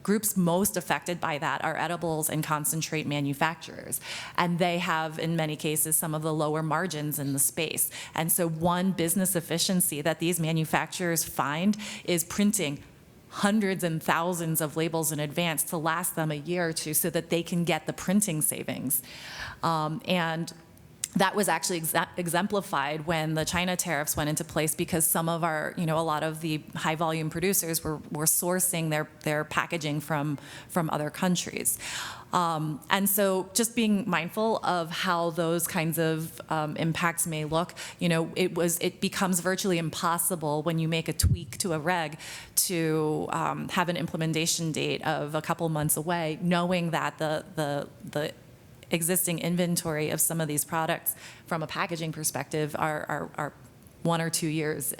groups most affected by that are edibles and concentrate manufacturers, and they have, in many cases, some of the lower margins in the space. And so one business efficiency that these manufacturers find is printing hundreds and thousands of labels in advance to last them a year or two so that they can get the printing savings. And that was actually exemplified when the China tariffs went into place, because some of our, a lot of the high volume producers were sourcing their packaging from other countries. And so just being mindful of how those kinds of impacts may look, it becomes virtually impossible when you make a tweak to a reg to have an implementation date of a couple months away, knowing that the existing inventory of some of these products from a packaging perspective are 1 or 2 years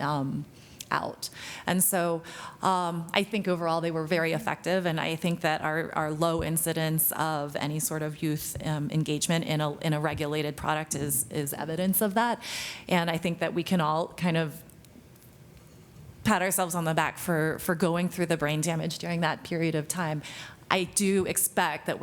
out. And so I think overall they were very effective, and I think that our low incidence of any sort of youth engagement in a regulated product is evidence of that. And I think that we can all kind of pat ourselves on the back for going through the brain damage during that period of time. I do expect that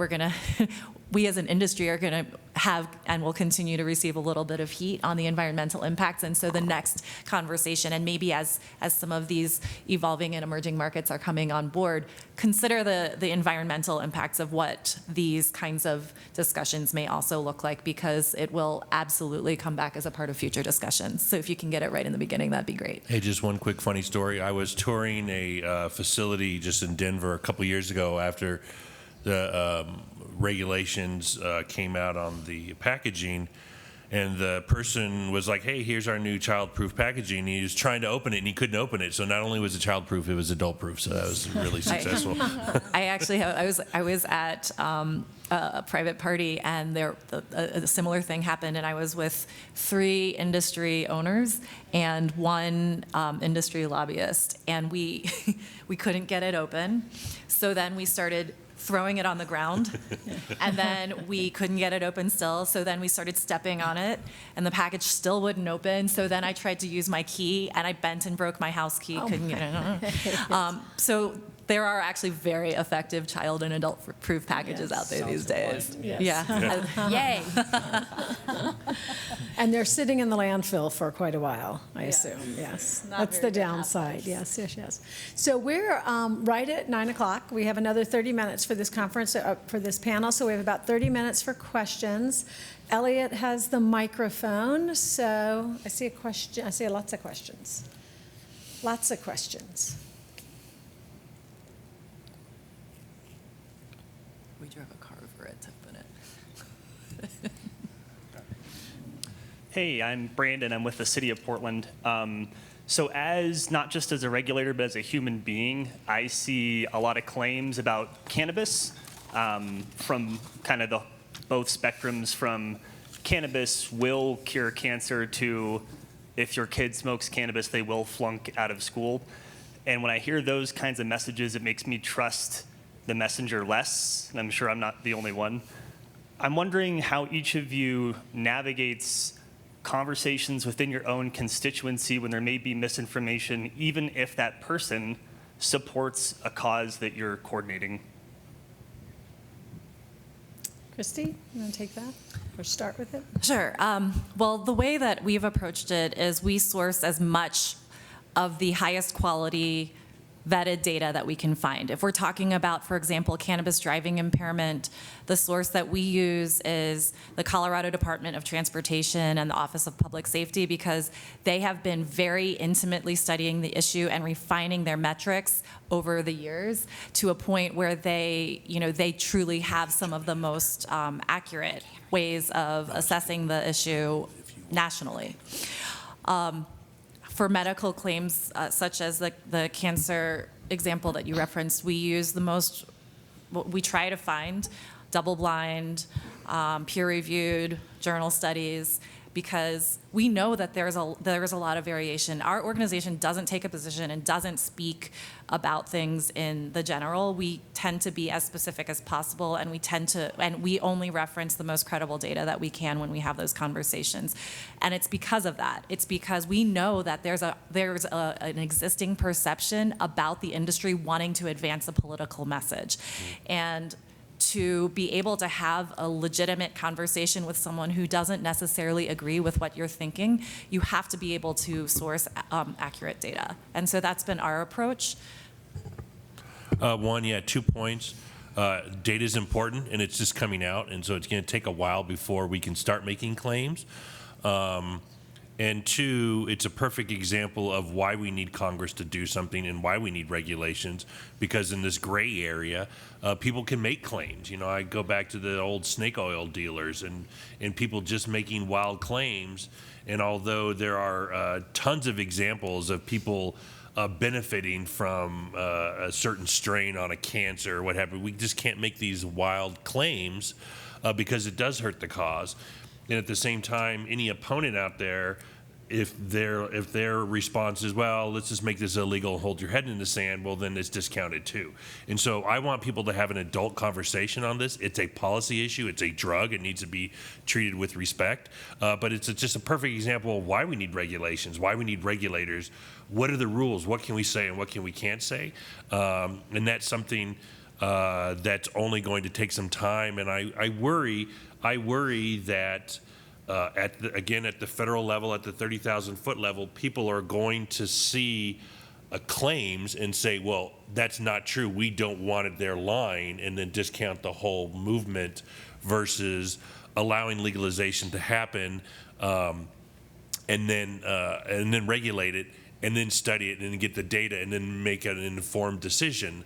we as an industry are going to have and will continue to receive a little bit of heat on the environmental impacts. And so the next conversation, and maybe as some of these evolving and emerging markets are coming on board, consider the environmental impacts of what these kinds of discussions may also look like, because it will absolutely come back as a part of future discussions. So if you can get it right in the beginning, that'd be great. Hey, just one quick funny story. I was touring a facility just in Denver a couple years ago after the regulations came out on the packaging, and the person was like, hey, here's our new child-proof packaging. And he was trying to open it, and he couldn't open it. So not only was it child-proof, it was adult-proof. So that was really successful. I was at a private party, and a similar thing happened, and I was with 3 industry owners and 1 industry lobbyist, and we couldn't get it open. So then we started throwing it on the ground, and then we couldn't get it open still, so then we started stepping on it, and the package still wouldn't open, so then I tried to use my key, and I bent and broke my house key, couldn't get it. So there are actually very effective child and adult-proof packages out there these days. Yes. Yeah. Yay. And they're sitting in the landfill for quite a while, I assume. Yes, Not that's very the good downside. Yes. So we're right at 9 o'clock. We have another 30 minutes for this conference, for this panel. So we have about 30 minutes for questions. Elliot has the microphone. So I see a question. I see lots of questions. Lots of questions. We drove a car over it to open it. Hey, I'm Brandon. I'm with the City of Portland. So not just as a regulator, but as a human being, I see a lot of claims about cannabis from kind of both spectrums, from cannabis will cure cancer to if your kid smokes cannabis, they will flunk out of school. And when I hear those kinds of messages, it makes me trust the messenger less. And I'm sure I'm not the only one. I'm wondering how each of you navigates conversations within your own constituency when there may be misinformation, even if that person supports a cause that you're coordinating. Christy, you want to take that? or start with it? Sure. Well, the way that we've approached it is we source as much of the highest quality vetted data that we can find. If we're talking about, for example, cannabis driving impairment, the source that we use is the Colorado Department of Transportation and the Office of Public Safety, because they have been very intimately studying the issue and refining their metrics over the years to a point where they truly have some of the most accurate ways of assessing the issue nationally. For medical claims, such as the cancer example that you referenced, we try to find double-blind, peer-reviewed journal studies, because we know that there's a lot of variation. Our organization doesn't take a position and doesn't speak about things in the general. We tend to be as specific as possible, and we only reference the most credible data that we can when we have those conversations. And it's because of that. It's because we know that there's an existing perception about the industry wanting to advance a political message. And to be able to have a legitimate conversation with someone who doesn't necessarily agree with what you're thinking, you have to be able to source accurate data. And so that's been our approach. 2 points. Data is important, and it's just coming out, and so it's going to take a while before we can start making claims. And 2, it's a perfect example of why we need Congress to do something and why we need regulations, because in this gray area, people can make claims. You know, I go back to the old snake oil dealers and people just making wild claims. And although there are tons of examples of people benefiting from a certain strain on a cancer or what have you, we just can't make these wild claims because it does hurt the cause. And at the same time, any opponent out there, if their response is, well, let's just make this illegal and hold your head in the sand, well, then it's discounted too. And so I want people to have an adult conversation on this. It's a policy issue. It's a drug. It needs to be treated with respect. But it's just a perfect example of why we need regulations, why we need regulators. What are the rules? What can we say and what can we can't say? And that's something that's only going to take some time. And I worry that at the federal level, at the 30,000-foot level, people are going to see claims and say, well, that's not true. We don't want it. They're lying, and then discount the whole movement versus allowing legalization to happen and then regulate it and then study it and then get the data and then make an informed decision.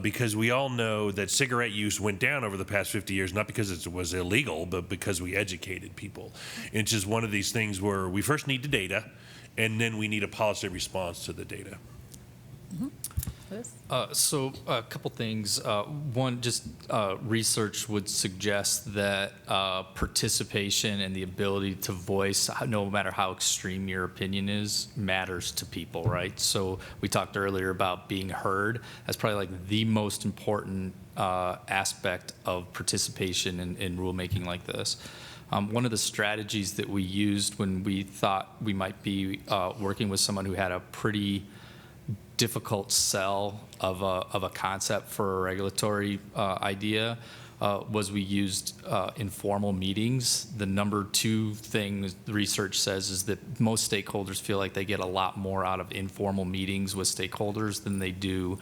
Because we all know that cigarette use went down over the past 50 years, not because it was illegal, but because we educated people. And it's just one of these things where we first need the data, and then we need a policy response to the data. So a couple things. One, just research would suggest that participation and the ability to voice, no matter how extreme your opinion is, matters to people, right? So we talked earlier about being heard. That's probably like the most important aspect of participation in rulemaking like this. One of the strategies that we used when we thought we might be working with someone who had a pretty difficult sell of a concept for a regulatory idea was we used informal meetings. The number 2 thing the research says is that most stakeholders feel like they get a lot more out of informal meetings with stakeholders than they do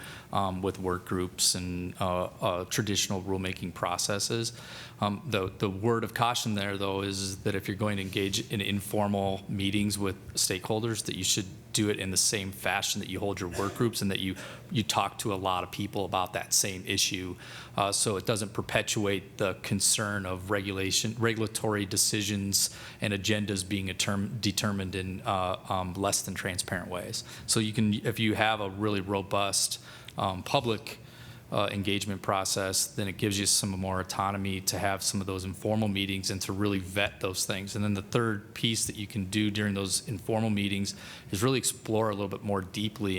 with work groups and traditional rulemaking processes. The word of caution there, though, is that if you're going to engage in informal meetings with stakeholders, that you should do it in the same fashion that you hold your work groups and that you talk to a lot of people about that same issue, so it doesn't perpetuate the concern of regulatory decisions and agendas being determined in less than transparent ways. So you can, if you have a really robust public engagement process, then it gives you some more autonomy to have some of those informal meetings and to really vet those things. And then the third piece that you can do during those informal meetings is really explore a little bit more deeply.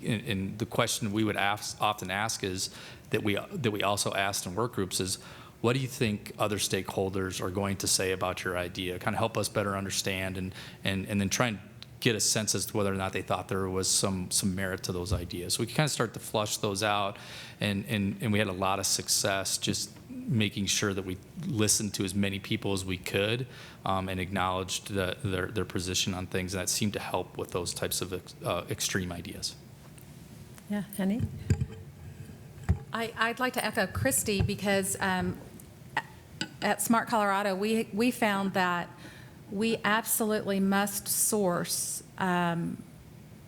And the question we would often ask is that we also asked in work groups is, what do you think other stakeholders are going to say about your idea? Kind of help us better understand and then try and get a sense as to whether or not they thought there was some merit to those ideas. So we can kind of start to flush those out, and we had a lot of success just making sure that we listened to as many people as we could and acknowledged their position on things. And that seemed to help with those types of extreme ideas. Yeah, Henny? I'd like to echo Christy because at Smart Colorado, we found that we absolutely must source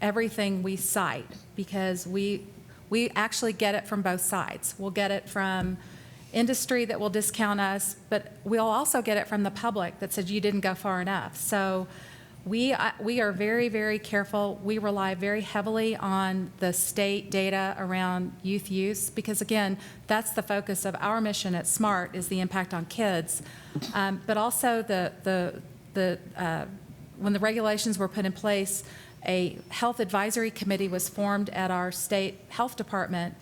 everything we cite because we actually get it from both sides. We'll get it from industry that will discount us, but we'll also get it from the public that says you didn't go far enough. So we are very, very careful. We rely very heavily on the state data around youth use because, again, that's the focus of our mission at SMART is the impact on kids. But also when the regulations were put in place, a health advisory committee was formed at our state health department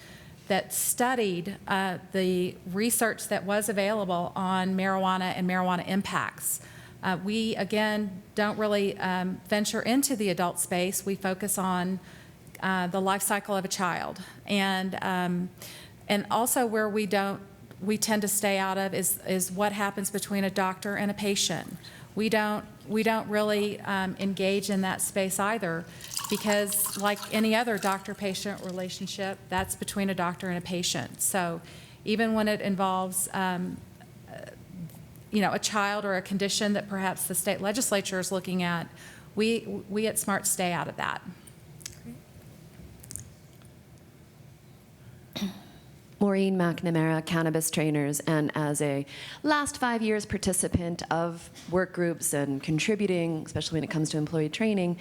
that studied the research that was available on marijuana and marijuana impacts. We, again, don't really venture into the adult space. We focus on the life cycle of a child. And also where we tend to stay out of is what happens between a doctor and a patient. We don't really engage in that space either because like any other doctor-patient relationship, that's between a doctor and a patient. So even when it involves a child or a condition that perhaps the state legislature is looking at, we at SMART stay out of that. Maureen McNamara, Cannabis Trainers, and as a last 5 years participant of work groups and contributing, especially when it comes to employee training,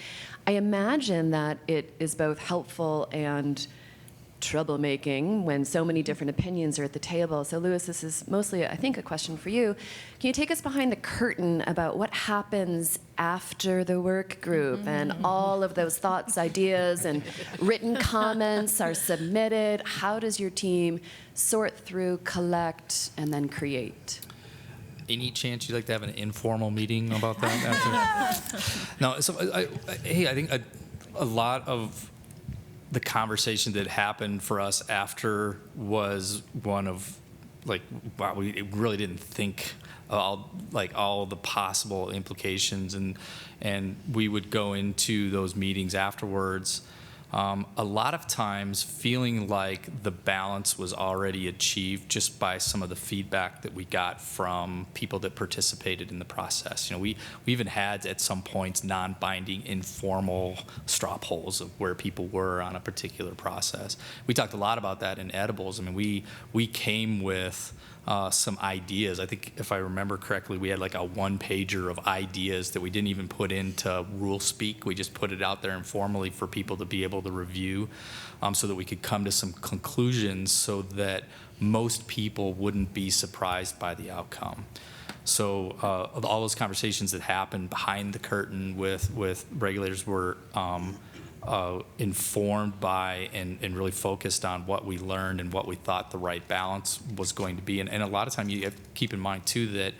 I imagine that it is both helpful and troublemaking when so many different opinions are at the table. So Louis, this is mostly, I think, a question for you. Can you take us behind the curtain about what happens after the work group and all of those thoughts, ideas, and written comments are submitted? How does your team sort through, collect, and then create? Any chance you'd like to have an informal meeting about that? After? No, so I think a lot of the conversation that happened for us after was one of like, wow, we really didn't think all the possible implications, and we would go into those meetings afterwards. A lot of times feeling like the balance was already achieved just by some of the feedback that we got from people that participated in the process. We even had at some points non-binding informal straw polls of where people were on a particular process. We talked a lot about that in edibles. I mean, we came with some ideas. I think if I remember correctly, we had like a one-pager of ideas that we didn't even put into rule speak. We just put it out there informally for people to be able to review so that we could come to some conclusions so that most people wouldn't be surprised by the outcome. So all those conversations that happened behind the curtain with regulators were informed by and really focused on what we learned and what we thought the right balance was going to be. And a lot of time you have to keep in mind too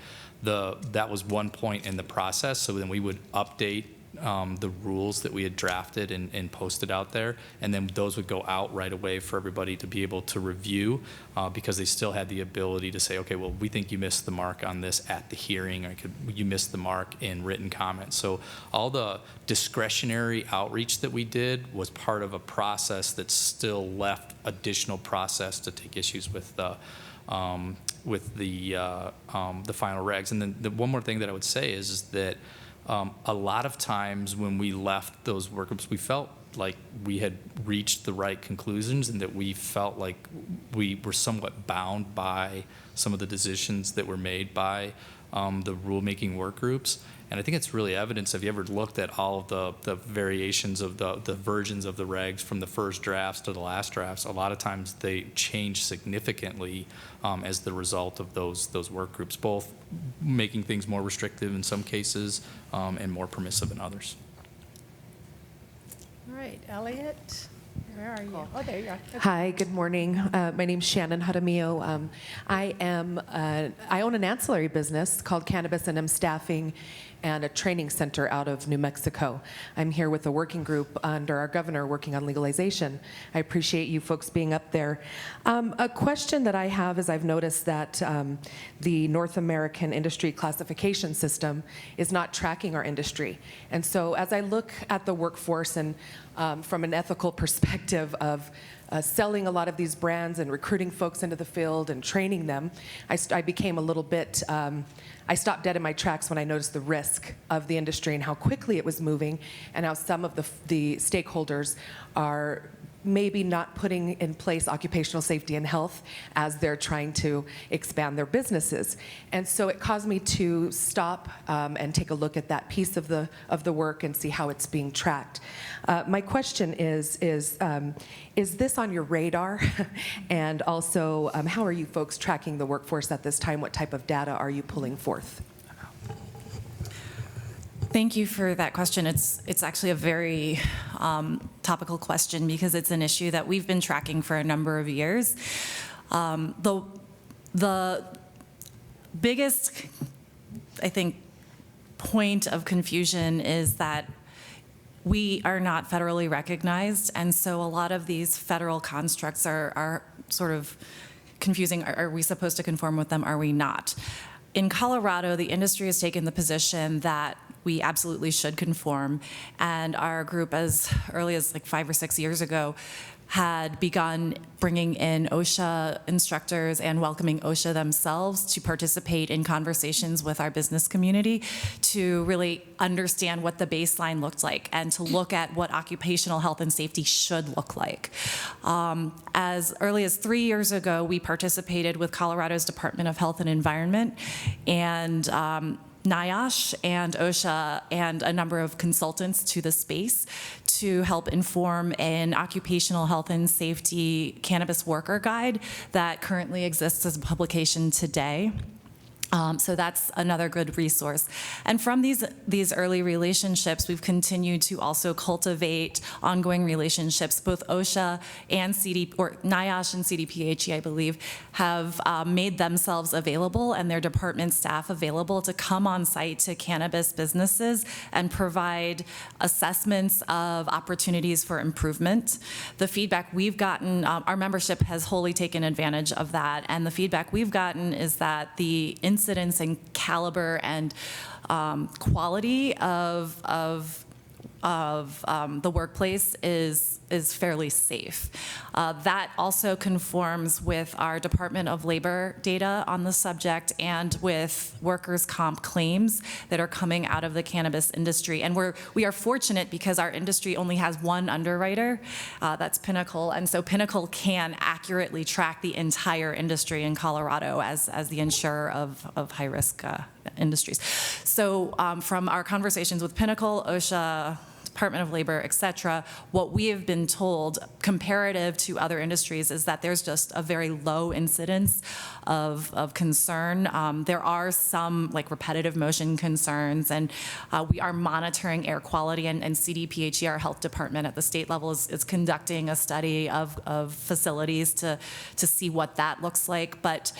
that that was one point in the process. So then we would update the rules that we had drafted and posted out there, and then those would go out right away for everybody to be able to review because they still had the ability to say, okay, well, we think you missed the mark on this at the hearing, or you missed the mark in written comments. So all the discretionary outreach that we did was part of a process that still left additional process to take issues with the final regs. And then the one more thing that I would say is that a lot of times when we left those workups, we felt like we had reached the right conclusions and that we felt like we were somewhat bound by some of the decisions that were made by the rulemaking work groups. And I think it's really evidence. Have you ever looked at all of the variations of the versions of the regs from the first drafts to the last drafts? A lot of times they change significantly as the result of those work groups, both making things more restrictive in some cases and more permissive in others. All right, Elliot, Where are you? Oh, there you are. Okay. Hi, good morning. My name's Shannon Jaramillo. I own an ancillary business called Cannabis and M Staffing and a training center out of New Mexico. I'm here with a working group under our governor working on legalization. I appreciate you folks being up there. A question that I have is I've noticed that the North American industry classification system is not tracking our industry. And so as I look at the workforce and from an ethical perspective of selling a lot of these brands and recruiting folks into the field and training them, I became a little bit, I stopped dead in my tracks when I noticed the risk of the industry and how quickly it was moving and how some of the stakeholders are maybe not putting in place occupational safety and health as they're trying to expand their businesses. And so it caused me to stop and take a look at that piece of the work and see how it's being tracked. My question is this on your radar? And also, how are you folks tracking the workforce at this time? What type of data are you pulling forth? Thank you for that question. It's actually a very topical question because it's an issue that we've been tracking for a number of years. The biggest, I think, point of confusion is that we are not federally recognized, and so a lot of these federal constructs are sort of confusing. Are we supposed to conform with them? Are we not? In Colorado, the industry has taken the position that we absolutely should conform, and our group, as early as like 5 or 6 years ago, had begun bringing in OSHA instructors and welcoming OSHA themselves to participate in conversations with our business community to really understand what the baseline looked like and to look at what occupational health and safety should look like. As early as 3 years ago, we participated with Colorado's Department of Health and Environment and NIOSH and OSHA and a number of consultants to the space to help inform an occupational health and safety cannabis worker guide that currently exists as a publication today. So that's another good resource. And from these early relationships, we've continued to also cultivate ongoing relationships. Both OSHA and NIOSH and CDPHE, I believe, have made themselves available and their department staff available to come on site to cannabis businesses and provide assessments of opportunities for improvement. The feedback we've gotten, our membership has wholly taken advantage of that, and the feedback we've gotten is that the incidence and caliber and quality of the workplace is fairly safe. That also conforms with our Department of Labor data on the subject and with workers' comp claims that are coming out of the cannabis industry. And we are fortunate because our industry only has one underwriter, that's Pinnacle, and so Pinnacle can accurately track the entire industry in Colorado as the insurer of high-risk industries. So from our conversations with Pinnacle, OSHA, Department of Labor, et cetera, what we have been told comparative to other industries is that there's just a very low incidence of concern. There are some like repetitive motion concerns, and we are monitoring air quality, and CDPHE, our health department at the state level, is conducting a study of facilities to see what that looks like. But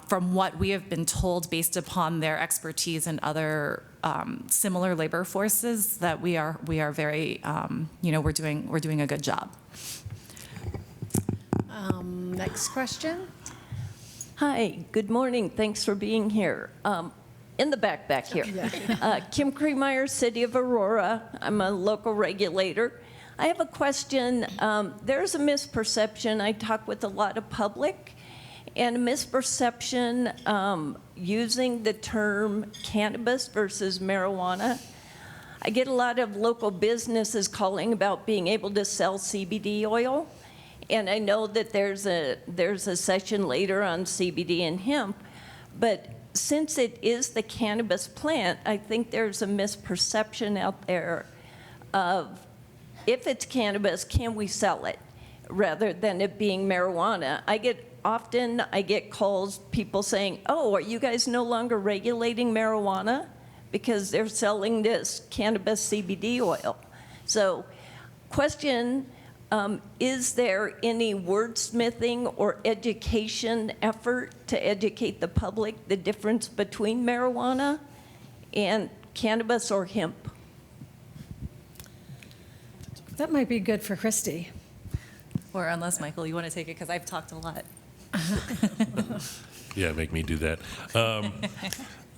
from what we have been told based upon their expertise and other similar labor forces, that we are very, we're doing a good job. Next question. Hi, good morning. Thanks for being here. In the back here. Kim Creemeyer, City of Aurora. I'm a local regulator. I have a question. There's a misperception. I talk with a lot of public, and a misperception using the term cannabis versus marijuana. I get a lot of local businesses calling about being able to sell CBD oil, and I know that there's a session later on CBD and hemp, but since it is the cannabis plant, I think there's a misperception out there of if it's cannabis, can we sell it, rather than it being marijuana. Often I get calls, people saying, oh, are you guys no longer regulating marijuana? Because they're selling this cannabis CBD oil. So question, Is there any wordsmithing or education effort to educate the public the difference between marijuana and cannabis or hemp? That might be good for Christy. Or unless, Michael, you want to take it, because I've talked a lot. Yeah, make me do that.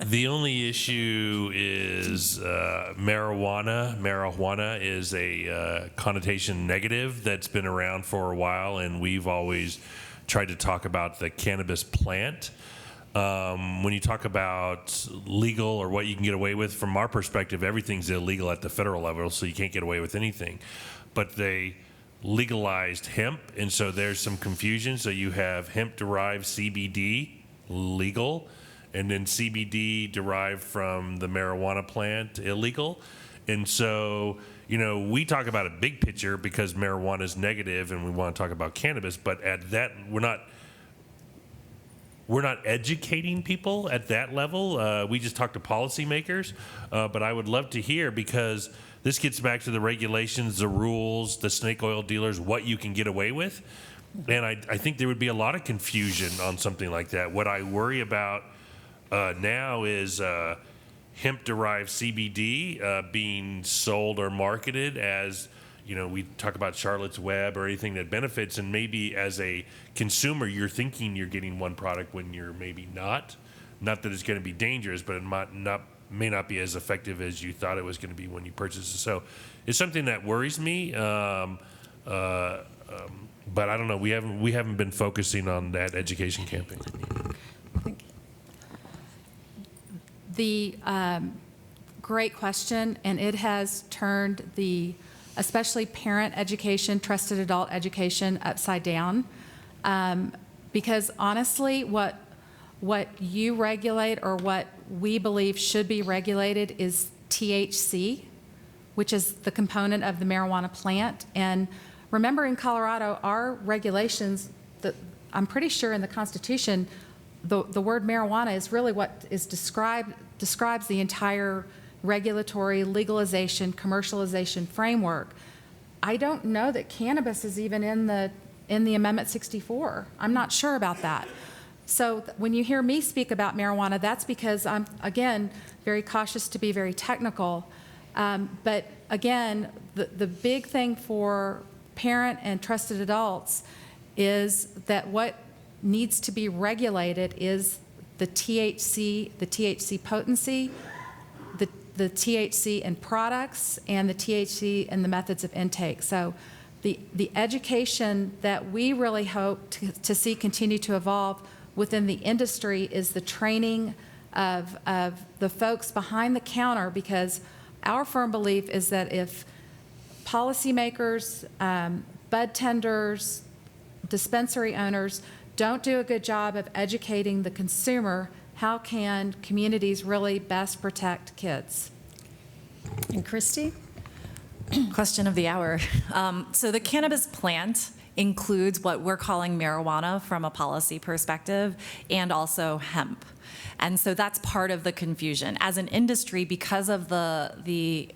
The only issue is marijuana. Marijuana is a connotation negative that's been around for a while, and we've always tried to talk about the cannabis plant. When you talk about legal or what you can get away with, from our perspective, everything's illegal at the federal level, so you can't get away with anything. But they legalized hemp, and so there's some confusion. So you have hemp-derived CBD legal, and then CBD derived from the marijuana plant illegal. And so, you know, we talk about a big picture because marijuana is negative and we want to talk about cannabis, but at that, we're not educating people at that level. We just talk to policymakers, but I would love to hear, because this gets back to the regulations, the rules, the snake oil dealers, what you can get away with. And I think there would be a lot of confusion on something like that. What I worry about now is hemp-derived CBD being sold or marketed as, you know, we talk about Charlotte's Web or anything that benefits, and maybe as a consumer, you're thinking you're getting one product when you're maybe not. Not that it's going to be dangerous, but it may not be as effective as you thought it was going to be when you purchased it. So it's something that worries me. But I don't know. We haven't been focusing on that education campaign. The great question, and it has turned especially parent education, trusted adult education, upside down. Because honestly, what you regulate, or what we believe should be regulated, is THC, which is the component of the marijuana plant. And remember, in Colorado, our regulations, I'm pretty sure in the Constitution, the word marijuana is really what is describes the entire regulatory, legalization, commercialization framework. I don't know that cannabis is even in the Amendment 64. I'm not sure about that. So when you hear me speak about marijuana, that's because I'm, again, very cautious to be very technical. But again, the big thing for parent and trusted adults is that what needs to be regulated is the THC potency, the THC in products, and the THC in the methods of intake. So the education that we really hope to see continue to evolve within the industry is the training of the folks behind the counter, because our firm belief is that if policymakers, bud tenders, dispensary owners don't do a good job of educating the consumer, how can communities really best protect kids? And Christy? Question of the hour. So the cannabis plant includes what we're calling marijuana from a policy perspective, and also hemp. And so that's part of the confusion. As an industry, because of the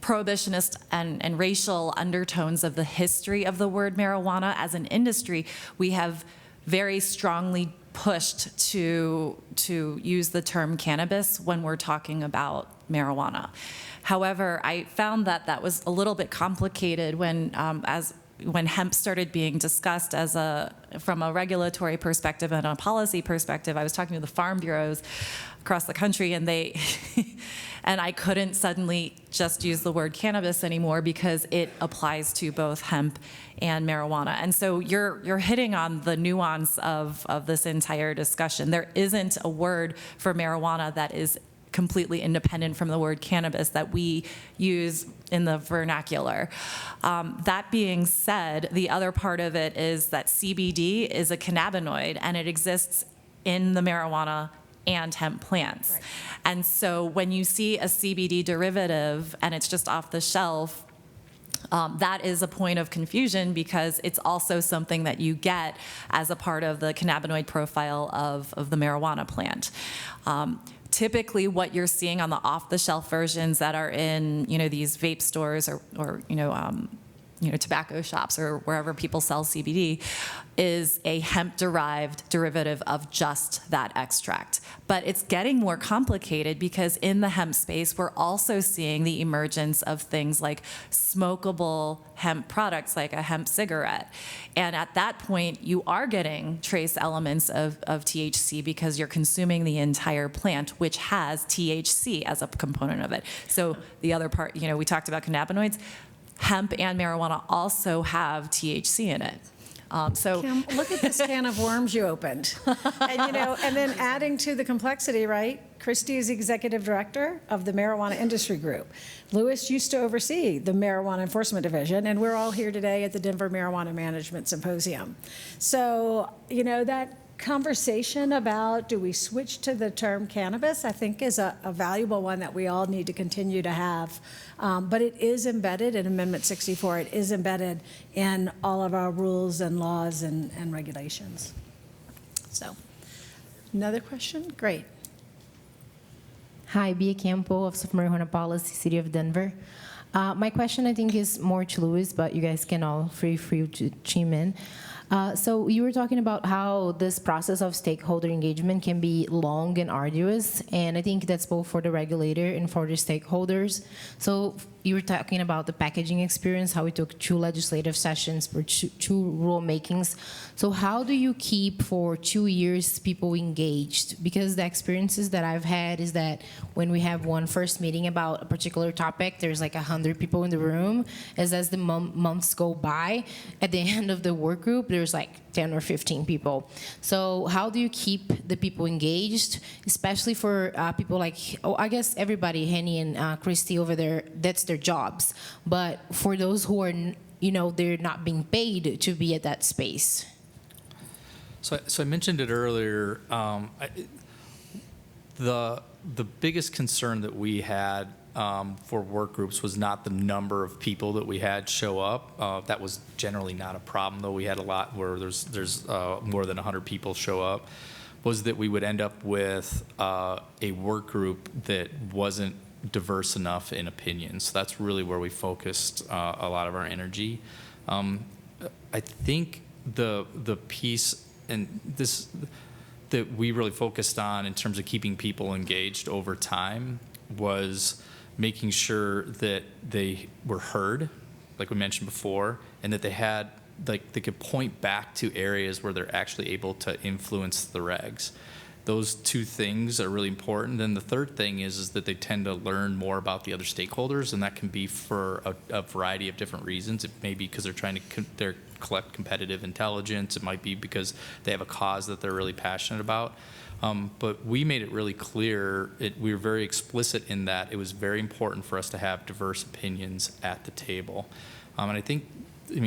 prohibitionist and racial undertones of the history of the word marijuana, as an industry, we have very strongly pushed to use the term cannabis when we're talking about marijuana. However, I found that was a little bit complicated when hemp started being discussed from a regulatory perspective and a policy perspective. I was talking to the farm bureaus across the country, and and I couldn't suddenly just use the word cannabis anymore because it applies to both hemp and marijuana. And so you're hitting on the nuance of this entire discussion. There isn't a word for marijuana that is completely independent from the word cannabis that we use in the vernacular. That being said, the other part of it is that CBD is a cannabinoid, and it exists in the marijuana and hemp plants. Right. And so when you see a CBD derivative and it's just off the shelf, that is a point of confusion, because it's also something that you get as a part of the cannabinoid profile of the marijuana plant. typically what you're seeing on the off-the-shelf versions that are in, these vape stores or tobacco shops or wherever people sell CBD is a hemp-derived derivative of just that extract. But it's getting more complicated because in the hemp space, we're also seeing the emergence of things like smokable hemp products, like a hemp cigarette. And at that point, you are getting trace elements of THC because you're consuming the entire plant, which has THC as a component of it. So the other part, we talked about cannabinoids. Hemp and marijuana also have THC in it. Kim, look at this can of worms you opened. And then adding to the complexity, right? Christy is executive director of the Marijuana Industry Group. Lewis used to oversee the Marijuana Enforcement Division, and we're all here today at the Denver Marijuana Management Symposium. So, that conversation about do we switch to the term cannabis, I think is a valuable one that we all need to continue to have. But it is embedded in Amendment 64. It is embedded in all of our rules and laws and regulations. So, another question? Great. Hi, Bia Campo, Office of Marijuana Policy, City of Denver. My question, I think, is more to Louis, but you guys can all feel free to chime in. So you were talking about how this process of stakeholder engagement can be long and arduous, and I think that's both for the regulator and for the stakeholders. So you were talking about the packaging experience, how we took 2 legislative sessions for 2 rulemakings. So how do you keep for 2 years people engaged? Because the experiences that I've had is that when we have one first meeting about a particular topic, there's like 100 people in the room. As the months go by, at the end of the work group, there's like 10 or 15 people. So how do you keep the people engaged, especially for people like, I guess everybody, Henny and Christy over there, that's their jobs. But for those who are, they're not being paid to be at that space. So I mentioned it earlier. The biggest concern that we had for work groups was not the number of people that we had show up. That was generally not a problem, though we had a lot where there's more than 100 people show up. Was that we would end up with a work group that wasn't diverse enough in opinions. So that's really where we focused a lot of our energy. I think the piece and this that we really focused on in terms of keeping people engaged over time was making sure that they were heard, like we mentioned before, and that they had, they could point back to areas where they're actually able to influence the regs. Those 2 things are really important. Then the third thing is that they tend to learn more about the other stakeholders, and that can be for a variety of different reasons. It may be because they're trying to collect competitive intelligence. It might be because they have a cause that they're really passionate about. But we made it really clear, we were very explicit in that it was very important for us to have diverse opinions at the table. And I think,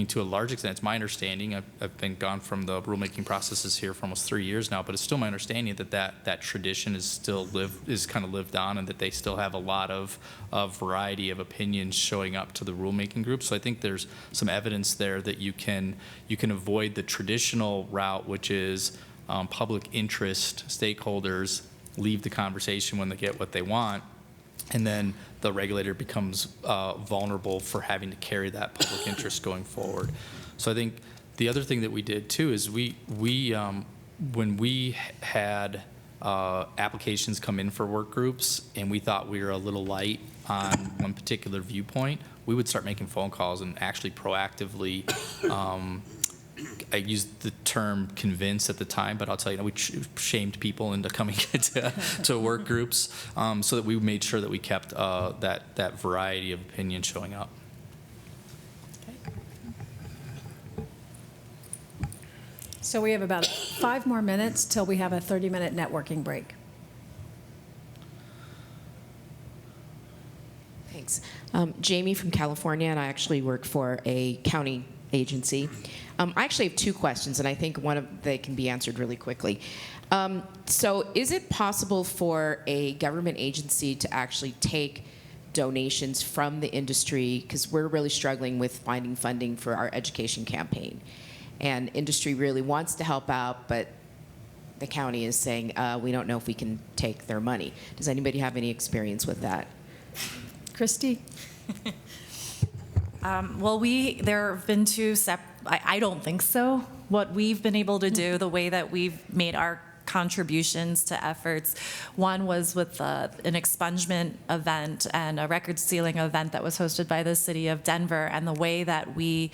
to a large extent, it's my understanding, I've been gone from the rulemaking processes here for almost 3 years now, but it's still my understanding that tradition is still kind of lived on, and that they still have a lot of variety of opinions showing up to the rulemaking group. So I think there's some evidence there that you can avoid the traditional route, which is public interest stakeholders leave the conversation when they get what they want, and then the regulator becomes vulnerable for having to carry that public interest going forward. So I think the other thing that we did too is we when we had applications come in for work groups and we thought we were a little light on one particular viewpoint, we would start making phone calls and actually proactively I used the term convince at the time, but I'll tell you, we shamed people into coming to work groups so that we made sure that we kept that variety of opinion showing up. So we have about 5 more minutes till we have a 30-minute networking break. Thanks. Jamie from California, and I actually work for a county agency. I actually have 2 questions, and I think they can be answered really quickly. So is it possible for a government agency to actually take donations from the industry? Because we're really struggling with finding funding for our education campaign. And industry really wants to help out, but the county is saying, we don't know if we can take their money. Does anybody have any experience with that? Christy? Well, there have been two I don't think so. What we've been able to do, the way that we've made our contributions to efforts, one was with an expungement event and a record sealing event that was hosted by the city of Denver. And the way that we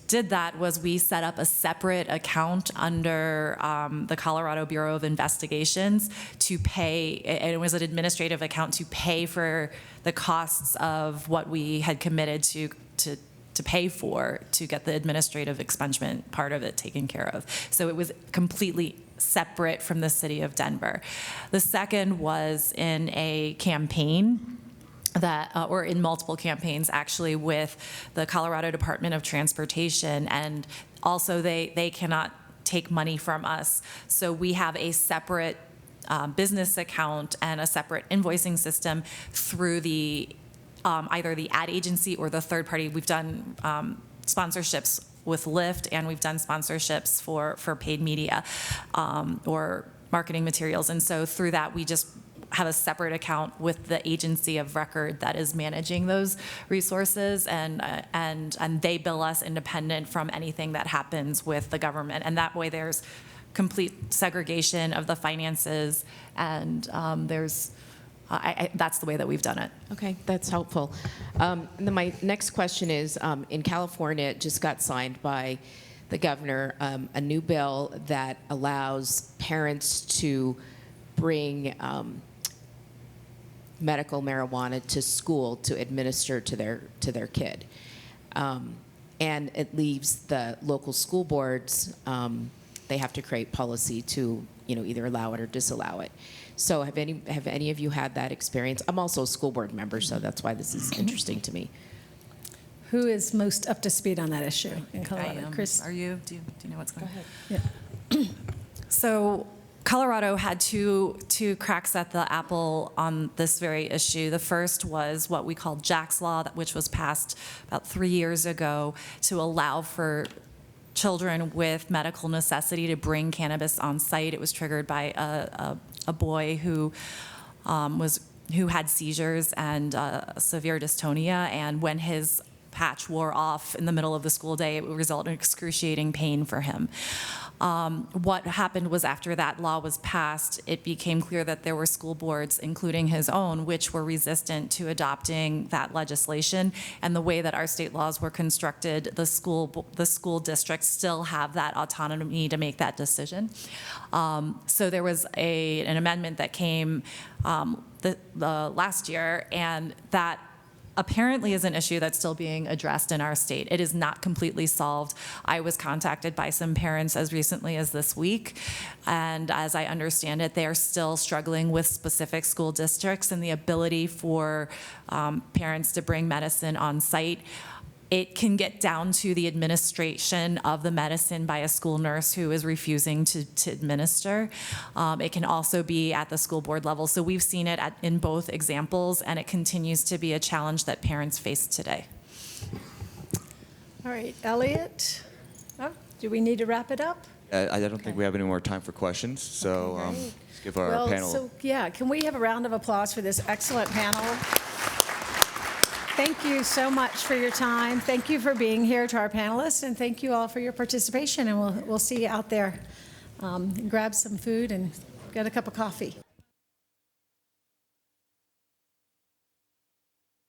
did that was we set up a separate account under the Colorado Bureau of Investigations to pay, and it was an administrative account to pay for the costs of what we had committed to pay for to get the administrative expungement part of it taken care of. So it was completely separate from the city of Denver. The second was in a campaign that, or in multiple campaigns actually, with the Colorado Department of Transportation, and also they cannot take money from us. So we have a separate business account and a separate invoicing system through the either the ad agency or the third party. We've done sponsorships with Lyft, and we've done sponsorships for paid media or marketing materials. And so through that, we just have a separate account with the agency of record that is managing those resources, and they bill us independent from anything that happens with the government. And that way there's complete segregation of the finances, and that's the way that we've done it. Okay, that's helpful. And then my next question is, in California, it just got signed by the governor, a new bill that allows parents to bring medical marijuana to school to administer to their kid. And it leaves the local school boards, they have to create policy to either allow it or disallow it. So have any of you had that experience? I'm also a school board member, so that's why this is interesting to me. Who is most up to speed on that issue in Colorado? I am. Chris? Are you? Do you know what's going on? Go ahead. Yeah. So Colorado had two cracks at the apple on this very issue. The first was what we call Jack's Law, which was passed about 3 years ago to allow for children with medical necessity to bring cannabis on site. It was triggered by a boy who had seizures and severe dystonia, and when his patch wore off in the middle of the school day, it would result in excruciating pain for him. What happened was, after that law was passed, it became clear that there were school boards, including his own, which were resistant to adopting that legislation. And the way that our state laws were constructed, the school districts still have that autonomy to make that decision. So there was an amendment that came the last year, and that apparently is an issue that's still being addressed in our state. It is not completely solved. I was contacted by some parents as recently as this week, and as I understand it, they are still struggling with specific school districts and the ability for parents to bring medicine on site. It can get down to the administration of the medicine by a school nurse who is refusing to administer. It can also be at the school board level. So we've seen it in both examples, and it continues to be a challenge that parents face today. All right, Elliot, do we need to wrap it up? I don't think we have any more time for questions, so Okay, let's give our panel. So yeah, can we have a round of applause for this excellent panel? Thank you so much for your time. Thank you for being here, to our panelists, and thank you all for your participation. And we'll see you out there. Grab some food and get a cup of coffee.